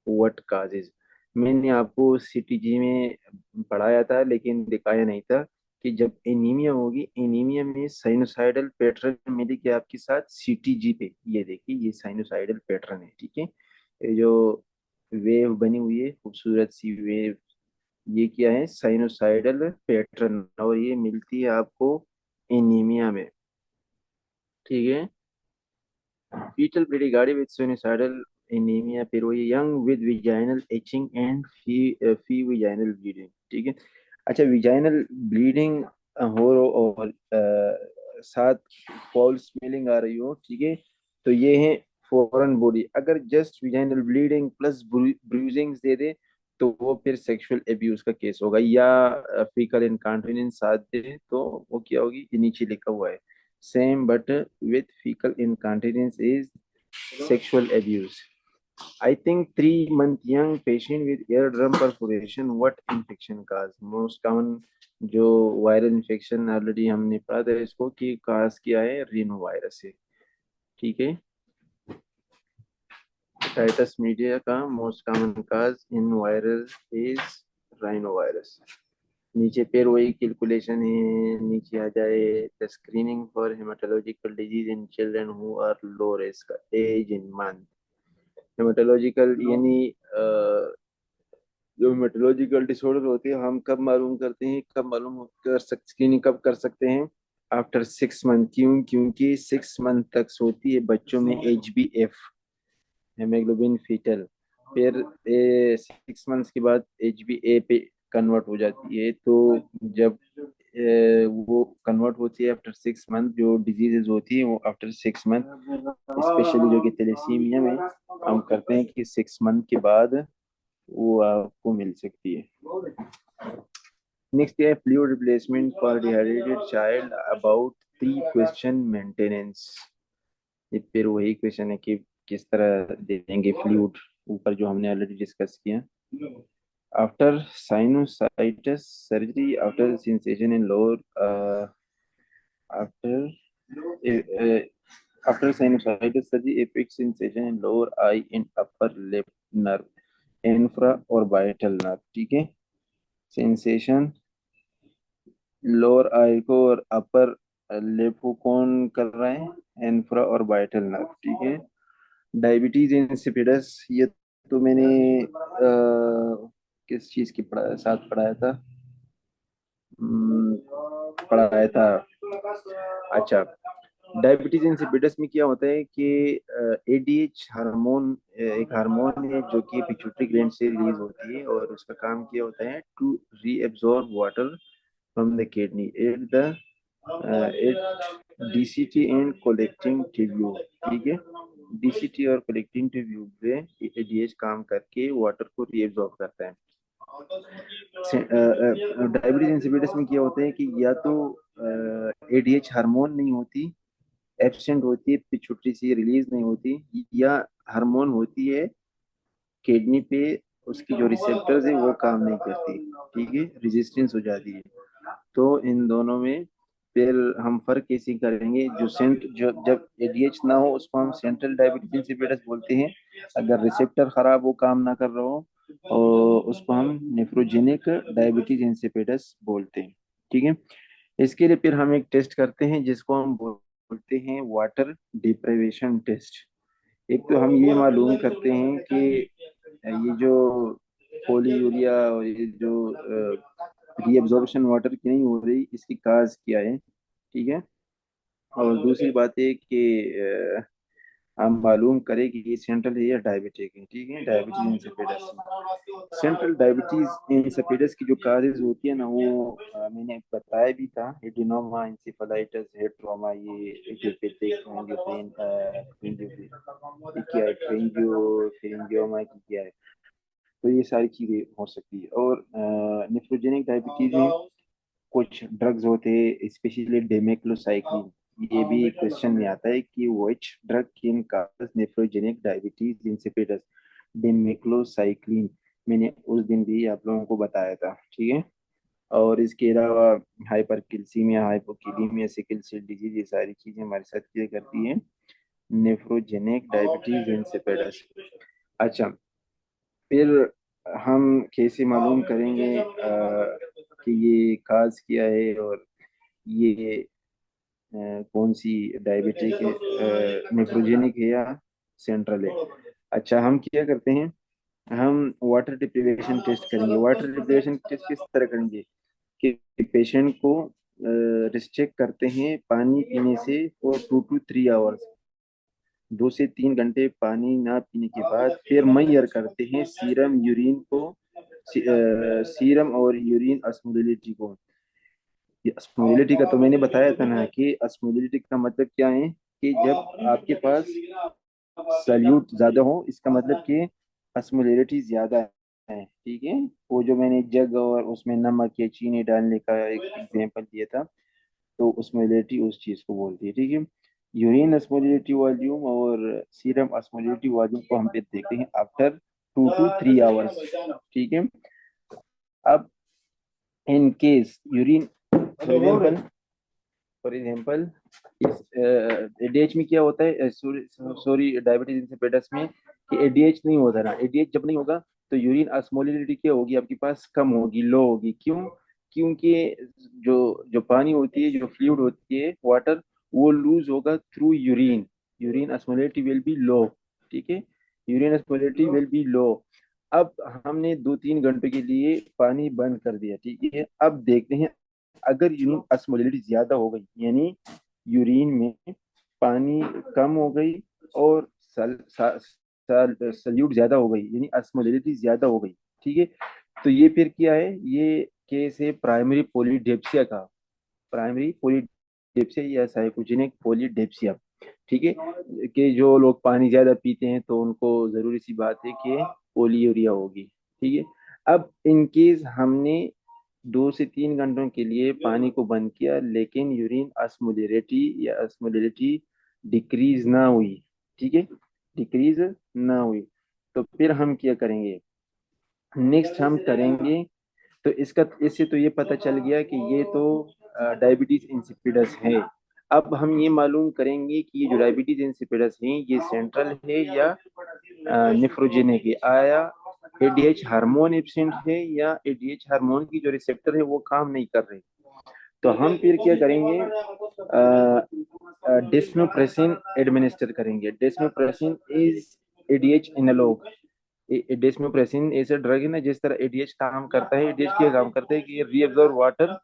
what causes. मैंने आपको सीटीजी में पढ़ाया था लेकिन दिखाया नहीं था कि जब एनीमिया होगी, एनीमिया में साइनोसाइडल पैटर्न मिलेगी आपके साथ सीटीजी पे। ये देखिए ये साइनोसाइडल पैटर्न है, ठीक है। ये जो वेव बनी हुई है खूबसूरत सी वेव, ये क्या है साइनोसाइडल पैटर्न, और ये मिलती है आपको एनीमिया में, ठीक है। Fetal bradycardia with sinusoidal anaemia, फिर वही young with vaginal itching and fee vaginal bleeding, ठीक है। अच्छा विजाइनल ब्लीडिंग हो और साथ फॉल स्मेलिंग आ रही हो, ठीक है, तो ये है फॉरेन बॉडी, अगर जस्ट विजाइनल ब्लीडिंग प्लस ब्रूजिंग्स दे दे तो वो फिर सेक्सुअल एब्यूज का केस होगा, या फीकल इनकॉन्टिनेंस साथ दे तो वो क्या होगी, ये नीचे लिखा हुआ है same but with faecal incontinence is sexual abuse. I think 3 month young patient with eardrum perforation, what infection cause? Most common जो वायरल इन्फेक्शन ऑलरेडी हमने पढ़ा था इसको कि काज किया है रीनो वायरस से, ठीक है। टाइटस मीडिया का most common cause in viral is rhinovirus. नीचे फिर वही कैलकुलेशन है, नीचे आ जाए the screening for haematological disease in children who are low risk as in month. Haematological यानी जो हेमाटोलॉजिकल डिसऑर्डर होते हैं हम कब मालूम करते हैं, कब मालूम कर सकते, स्क्रीनिंग कब कर सकते हैं, आफ्टर 6 मंथ। क्यों? क्योंकि 6 मंथ तक होती है बच्चों में HbF, हेमोग्लोबिन फीटल, फिर 6 मंथ्स के बाद HbA पे कन्वर्ट हो जाती है। तो जब वो कन्वर्ट होती है आफ्टर 6 मंथ, जो डिजीजेज होती है वो आफ्टर 6 मंथ, स्पेशली जो कि थैलेसीमिया में हम करते हैं कि 6 मंथ के बाद वो आपको मिल सकती है। नेक्स्ट है fluid replacement for dehydrated child, about 3 question maintenance. ये फिर वही क्वेश्चन है कि किस तरह दे देंगे फ्लूइड, ऊपर जो हमने ऑलरेडी डिस्कस किया। After sinusitis surgery, after sensation in lower, after after sinusitis surgery, a fixed sensation in lower eye and upper lip nerve, infra और बायटल नर्व, ठीक है। सेंसेशन लोअर आई को और अपर लिप को कौन कर रहा है, इंफ्रा और बायटल नर्व, ठीक है। डायबिटीज इंसिपिडस, ये तो मैंने किस चीज की साथ पढ़ाया था, पढ़ाया था। अच्छा, डायबिटीज इंसिपिडस में क्या होता है कि ADH हार्मोन एक हार्मोन है जो कि पिट्यूटरी ग्लैंड से रिलीज होती है, और उसका काम क्या होता है, to reabsorb water from the kidney at the DCT and collecting tubule, ठीक है। DCT और कलेक्टिंग ट्यूब्यूल से ADH काम करके वाटर को रीएब्सॉर्ब करता है। डायबिटीज इंसिपिडस में क्या होता है कि या तो ADH हार्मोन नहीं होती, एब्सेंट होती है, पिट्यूटरी से रिलीज नहीं होती, या हार्मोन होती है किडनी पे, उसकी जो रिसेप्टर्स है वो काम नहीं करती, ठीक है, रेजिस्टेंस हो जाती है। तो इन दोनों में फिर हम फर्क कैसे करेंगे, जो जब ADH ना हो उसको हम सेंट्रल डायबिटीज इंसिपिडस बोलते हैं, अगर रिसेप्टर खराब हो, काम ना कर रहा हो, और उसको हम नेफ्रोजेनिक डायबिटीज इंसिपिडस बोलते हैं, ठीक है। इसके लिए फिर हम एक टेस्ट करते हैं जिसको हम बोलते हैं वाटर डिप्राइवेशन टेस्ट। एक तो हम ये मालूम करते हैं कि ये जो पोलीयूरिया और ये जो रीअब्जॉर्प्शन वाटर की नहीं हो रही, इसकी काज क्या है, ठीक है। और दूसरी बात है कि हम मालूम करें कि ये सेंट्रल है या डायबिटिक है, ठीक है, diabetes insipidus. Central diabetes insipidus की जो काजेज होती है ना, वो मैंने बताया भी था, एडिनोमा इंसेफेलाइटिस, हेड ट्रॉमा, ये इडियोपैथिक फेरिंजियोमा की क्या है, तो ये सारी चीजें हो सकती है। और नेफ्रोजेनिक डायबिटीज में कुछ ड्रग्स होते हैं, स्पेशली डेमेक्लोसाइक्लिन, ये भी क्वेश्चन में आता है कि which drug can cause nephrogenic diabetes insipidus, demeclocycline, मैंने उस दिन भी आप लोगों को बताया था, ठीक है। और इसके अलावा हाइपरकिल्सीमिया, हाइपोकिलीमिया, सिकल सेल डिजीज, ये सारी चीजें हमारे साथ क्या करती है, नेफ्रोजेनिक डायबिटीज इंसिपिडस। अच्छा, फिर हम कैसे मालूम करेंगे कि ये काज क्या है और ये कौन सी डायबिटिक है, नेफ्रोजेनिक है या सेंट्रल है। अच्छा, हम क्या करते हैं, हम वाटर डिप्रिवेशन टेस्ट करेंगे। वाटर डिप्रिवेशन टेस्ट किस तरह करेंगे कि पेशेंट को रिस्ट्रिक्ट करते हैं पानी पीने से फॉर 2 to 3 आवर्स, 2 से 3 घंटे पानी ना पीने के बाद फिर मैयर करते हैं सीरम और यूरिन अस्मोलिटी को। अस्मोलिटी का तो मैंने बताया था ना कि अस्मोलिटी का मतलब क्या है कि जब आपके पास सल्यूट ज्यादा हो, इसका मतलब कि अस्मोलेरिटी ज्यादा है। ठीक है, वो जो मैंने जग और उसमें नमक या चीनी डालने का एक एग्जांपल दिया था, तो osmolality उस चीज को बोलती है। ठीक है, यूरिन osmolality वॉल्यूम और सीरम osmolality वॉल्यूम को हम फिर देखते हैं आफ्टर 2 to 3 आवर्स। ठीक है, अब in case urine, for example इस एडीएच में क्या होता है, सॉरी डायबिटीज इंसिपिडस में, कि एडीएच नहीं होता ना। एडीएच जब नहीं होगा तो यूरिन osmolality क्या होगी आपके पास, कम होगी, लो होगी। क्यों? क्योंकि जो जो पानी होती है, जो फ्लूइड होती है, वाटर, वो लूज होगा through urine. Urine osmolality will be low. ठीक है, urine osmolality will be low. अब हमने 2-3 घंटे के लिए पानी बंद कर दिया। ठीक है, अब देखते हैं अगर यूरिन osmolality ज्यादा हो गई, यानी यूरिन में पानी कम हो गई और सल्यूट ज्यादा हो गई, यानी osmolality ज्यादा हो गई। ठीक है, तो ये फिर क्या है, ये केस है प्राइमरी पोलीडेप्सिया का। प्राइमरी पोलीडेप्सिया या साइकोजेनिक पोलीडेप्सिया। ठीक है, कि जो लोग पानी ज्यादा पीते हैं तो उनको जरूरी सी बात है कि पोलियूरिया होगी। ठीक है, अब इन केस हमने 2 से 3 घंटों के लिए पानी को बंद किया, लेकिन यूरिन osmolality या osmolality डिक्रीज ना हुई। ठीक है, डिक्रीज ना हुई, तो फिर हम क्या करेंगे, नेक्स्ट हम करेंगे, तो इसका, इससे तो ये पता चल गया कि ये तो डायबिटीज इंसिपिडस है। अब हम ये मालूम करेंगे कि ये जो डायबिटीज इंसिपिडस है, ये सेंट्रल है या नेफ्रोजेनिक है। आया एडीएच हार्मोन एब्सेंट है, या एडीएच हार्मोन की जो रिसेप्टर है वो काम नहीं कर रहे। तो हम फिर क्या करेंगे, डेस्मोप्रेसिन एडमिनिस्टर करेंगे। Desmopressin is ADH analogue. Desmopressin ऐसा ड्रग है ना, जिस तरह एडीएच काम करता है, एडीएच क्या काम करता है कि reabsorb water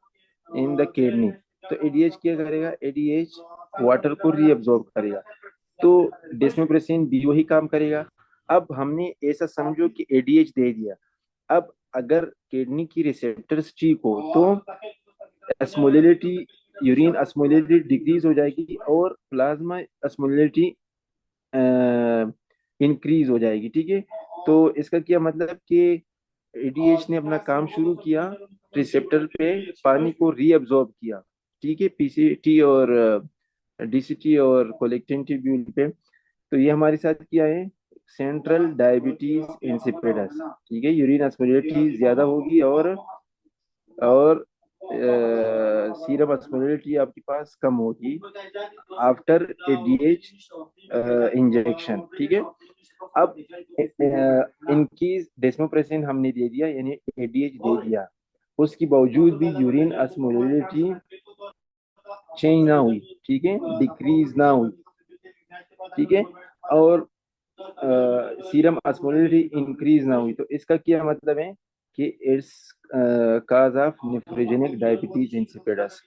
in the kidney. तो एडीएच क्या करेगा, एडीएच वाटर को रीअब्जॉर्ब करेगा, तो डेस्मोप्रेसिन भी वही काम करेगा। अब हमने ऐसा समझो कि एडीएच दे दिया, अब अगर किडनी की रिसेप्टर्स ठीक हो तो osmolality, यूरिन osmolality डिक्रीज हो जाएगी और प्लाज्मा osmolality इंक्रीज हो जाएगी। ठीक है, तो इसका क्या मतलब कि एडीएच ने अपना काम शुरू किया, रिसेप्टर पे पानी को रीअब्जॉर्ब किया। ठीक है, पीसीटी और डीसीटी और कोलेक्टिन ट्यूब्यूल पे। तो ये हमारे साथ क्या है, सेंट्रल डायबिटीज इंसिपिडस। ठीक है, यूरिन osmolality ज्यादा होगी और सीरम osmolality आपके पास कम होगी आफ्टर एडीएच इंजेक्शन। ठीक है, अब इनकी डेस्मोप्रेसिन हमने दे दिया, यानी एडीएच दे दिया, उसके बावजूद भी यूरिन osmolality चेंज ना हुई। ठीक है, डिक्रीज ना हुई। ठीक है, और सीरम osmolality इंक्रीज ना हुई, तो इसका क्या मतलब है कि it's cause of nephrogenic diabetes insipidus.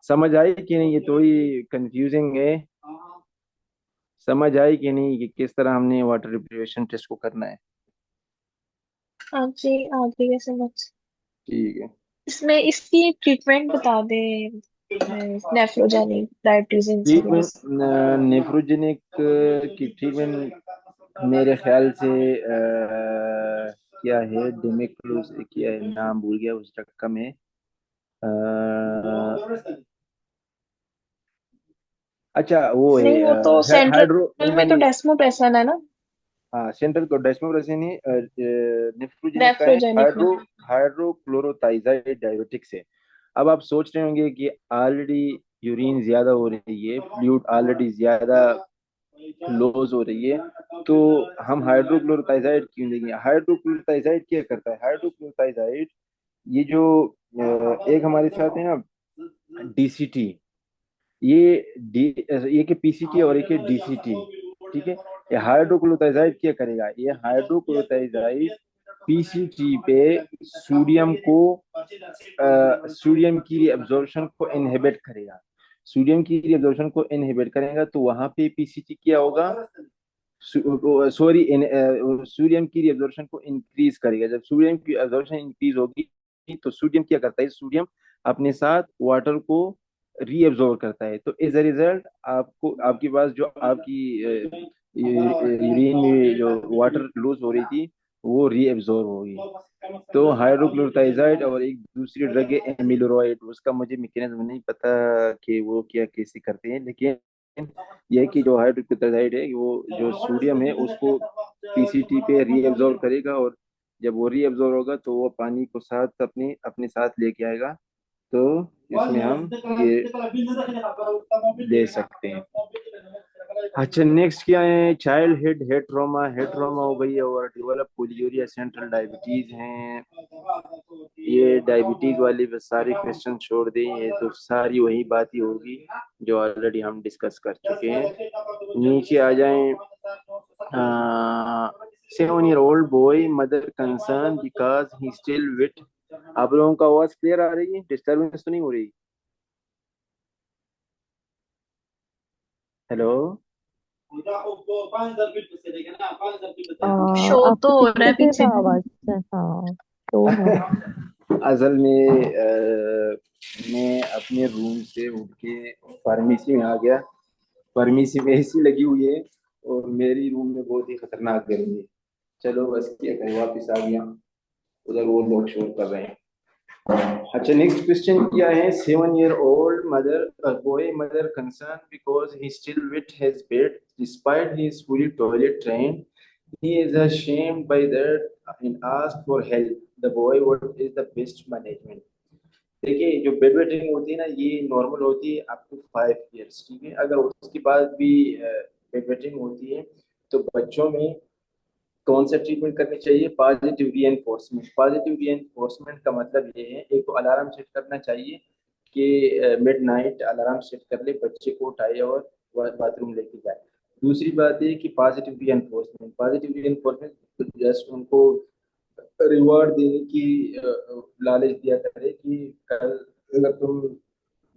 समझ आई कि नहीं, ये तो ही कंफ्यूजिंग है। समझ आई कि नहीं कि किस तरह हमने वाटर डिप्रिवेशन टेस्ट को करना है। हाँ जी, आ गई है समझ। ठीक है, इसमें इसकी ट्रीटमेंट बता दे, nephrogenic diabetes treatment, insipidus. Nephrogenic की ट्रीटमेंट मेरे ख्याल से क्या है, डेमेक्लोज, क्या है नाम भूल गया उस ड्रग का मैं। अच्छा वो नहीं, वो तो है हाइड्रो, सेंट्रल नहीं में तो नहीं, डेस्मोप्रेसन है ना। हाँ सेंट्रल को डेस्मोप्रेसिन है, नेफ्रोजेनिक का है नेफ्रोजेनिक में। हाइड्रोक्लोरोथाइजाइड डायबिटिक्स है। अब आप सोच रहे होंगे कि ऑलरेडी यूरिन ज्यादा हो रही है, फ्लूइड ऑलरेडी ज्यादा लॉस हो रही है, तो हम हाइड्रोक्लोरोथाइजाइड क्यों देंगे। हाइड्रोक्लोरोथाइजाइड क्या करता है, हाइड्रोक्लोरोथाइजाइड, ये जो एक हमारे साथ है ना डीसीटी, ये ये के पीसीटी और एक है डीसीटी। ठीक है, ये हाइड्रोक्लोरोथाइजाइड क्या करेगा, ये हाइड्रोक्लोरोथाइजाइड पीसीटी पे सोडियम को सोडियम की रिएब्जॉर्प्शन को इनहिबिट करेगा। सोडियम की रिएब्जॉर्प्शन को इनहिबिट करेगा तो वहां पे पीसीटी क्या होगा, सॉरी सोडियम की रिएब्जॉर्प्शन को इंक्रीज करेगा। जब सोडियम की एब्जॉर्प्शन इंक्रीज होगी तो सोडियम क्या करता है, सोडियम अपने साथ वाटर को रीअब्जॉर्ब करता है, तो एज अ रिजल्ट आपको, आपके पास जो आपकी यूरिन में जो वाटर लूज हो रही थी वो रीएब्जॉर्ब हो गई। तो हाइड्रोक्लोरोथाइजाइड और एक दूसरी ड्रग है एमिलोरॉइड, उसका मुझे मैकेनिज्म नहीं पता कि वो क्या कैसे करते हैं, लेकिन यह है कि जो हाइड्रोक्लोरोथाइजाइड है वो जो सोडियम है उसको पीसीटी पे रीएब्जॉर्ब करेगा, और जब वो रीएब्जॉर्ब होगा तो वो पानी को साथ अपने अपने साथ लेके आएगा। तो इसमें हम ये दे सकते हैं। अच्छा, नेक्स्ट क्या है, child head trauma. Head trauma हो गई है और डेवलप पोलियूरिया सेंट्रल डायबिटीज हैं। ये डायबिटीज वाले बस सारे क्वेश्चन छोड़ दें, ये तो सारी वही बात ही होगी जो ऑलरेडी हम डिस्कस कर चुके हैं। नीचे आ जाएं। 7 year old boy mother concern because he still wet. आप लोगों का आवाज क्लियर आ रही है, डिस्टर्बेंस तो नहीं हो रही? हेलो। शो आपके तो हो रहा पीछे है से पीछे। आवाज है, हाँ तो है। असल में मैं अपने रूम से उठ के फार्मेसी में आ गया। फार्मेसी में एसी लगी हुई है और मेरी रूम में बहुत ही खतरनाक गर्मी है। चलो बस क्या करें, वापस आ गया। उधर वो लोग शोर कर रहे हैं। अच्छा, नेक्स्ट क्वेश्चन क्या है, 7 year old boy mother concerned because he still wet his bed despite he is fully toilet trained. He is ashamed by that and asked for help. The boy, what is the best management? देखिए, जो bed wetting होती है ना, ये normal होती है up to 5 years, ठीक है। अगर उसके बाद भी बेड वेटिंग होती है तो बच्चों में कौन सा ट्रीटमेंट करनी चाहिए, पॉजिटिव रीएनफोर्समेंट। पॉजिटिव रीएनफोर्समेंट का मतलब ये है, एक तो अलार्म सेट करना चाहिए कि मिड नाइट अलार्म सेट कर ले, बच्चे को उठाए और बाथरूम लेके जाए। दूसरी बात है कि पॉजिटिव रीएनफोर्समेंट। पॉजिटिव रीएनफोर्समेंट जस्ट उनको रिवॉर्ड देने की लालच दिया करे कि कल अगर तुम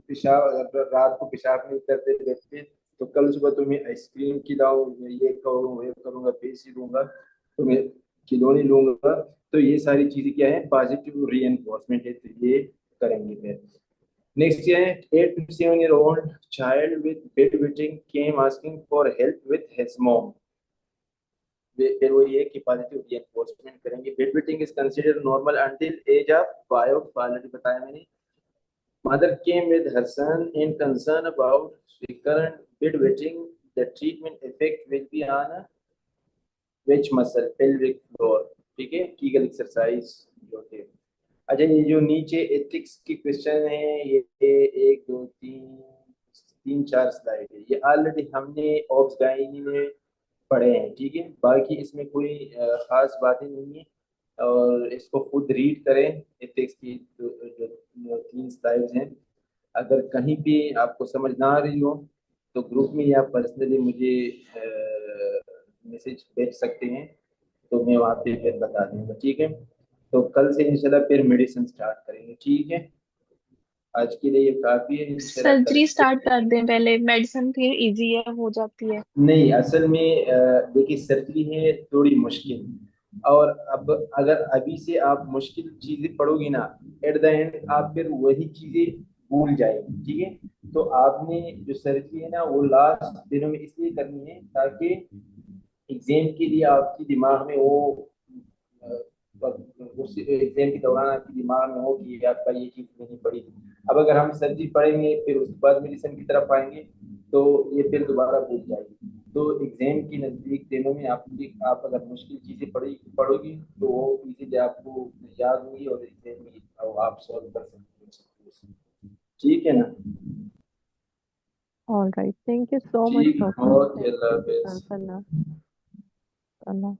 पेशाब, अगर रात को पेशाब नहीं करते बेड पे तो कल सुबह तुम्हें आइसक्रीम खिलाऊं, ये करूँ ये करूंगा, पैसे दूंगा, तुम्हें खिलौने लूंगा। तो ये सारी चीजें क्या है, पॉजिटिव रीएनफोर्समेंट है, तो ये करेंगे फिर। नेक्स्ट है, 8 to 7 year old child with bedwetting came asking for help with his mom। फिर वो ये कि पॉजिटिव रीएनफोर्समेंट करेंगे। bedwetting is considered normal until age of 5, already बताया मैंने। Mother came with her son in concern about recurrent bedwetting. The treatment effect will be on which muscle, pelvic floor, ठीक है, Kegel exercise जो है। अच्छा, ये जो नीचे एथिक्स की क्वेश्चन है, ये 1 2 3 4 स्लाइड है, ये ऑलरेडी हमने ऑब्स गाइनी में पढ़े हैं, ठीक है। बाकी इसमें कोई खास बातें नहीं है, और इसको खुद रीड करें। एथिक्स की जो 3 स्लाइड्स हैं, अगर कहीं भी आपको समझ ना आ रही हो तो ग्रुप में या पर्सनली मुझे मैसेज भेज सकते हैं, तो मैं वहाँ पे फिर बता दूंगा, ठीक है। तो कल से इंशाल्लाह फिर मेडिसिन स्टार्ट करेंगे, ठीक है। आज के लिए ये काफी है, इंशाल्लाह कल सर्जरी से। स्टार्ट कर दें पहले, मेडिसिन फिर इजी है, हो जाती है। नहीं, असल में देखिए, सर्जरी है थोड़ी मुश्किल, और अब अगर अभी से आप मुश्किल चीजें पढ़ोगी ना, एट द एंड आप फिर वही चीजें भूल जाएंगे, ठीक है। तो आपने जो सर्जरी है ना वो लास्ट दिनों में इसलिए करनी है ताकि एग्जाम के लिए आपके दिमाग में वो उस एग्जाम के दौरान आपके दिमाग में हो कि आपका ये चीज नहीं पड़ी थी। अब अगर हम सर्जरी पढ़ेंगे फिर उसके बाद मेडिसिन की तरफ आएंगे तो ये फिर दोबारा भूल जाएगी। तो एग्जाम की नजदीक दिनों में आप अगर मुश्किल चीजें पढ़ोगी तो वो चीजें आपको याद होंगी और एग्जाम में आप सॉल्व कर सकते हो, ठीक है ना। All right, thank you so much ठीक, डॉक्टर, ओके, थैंक अल्लाह यू। हाफिज। अल्लाह।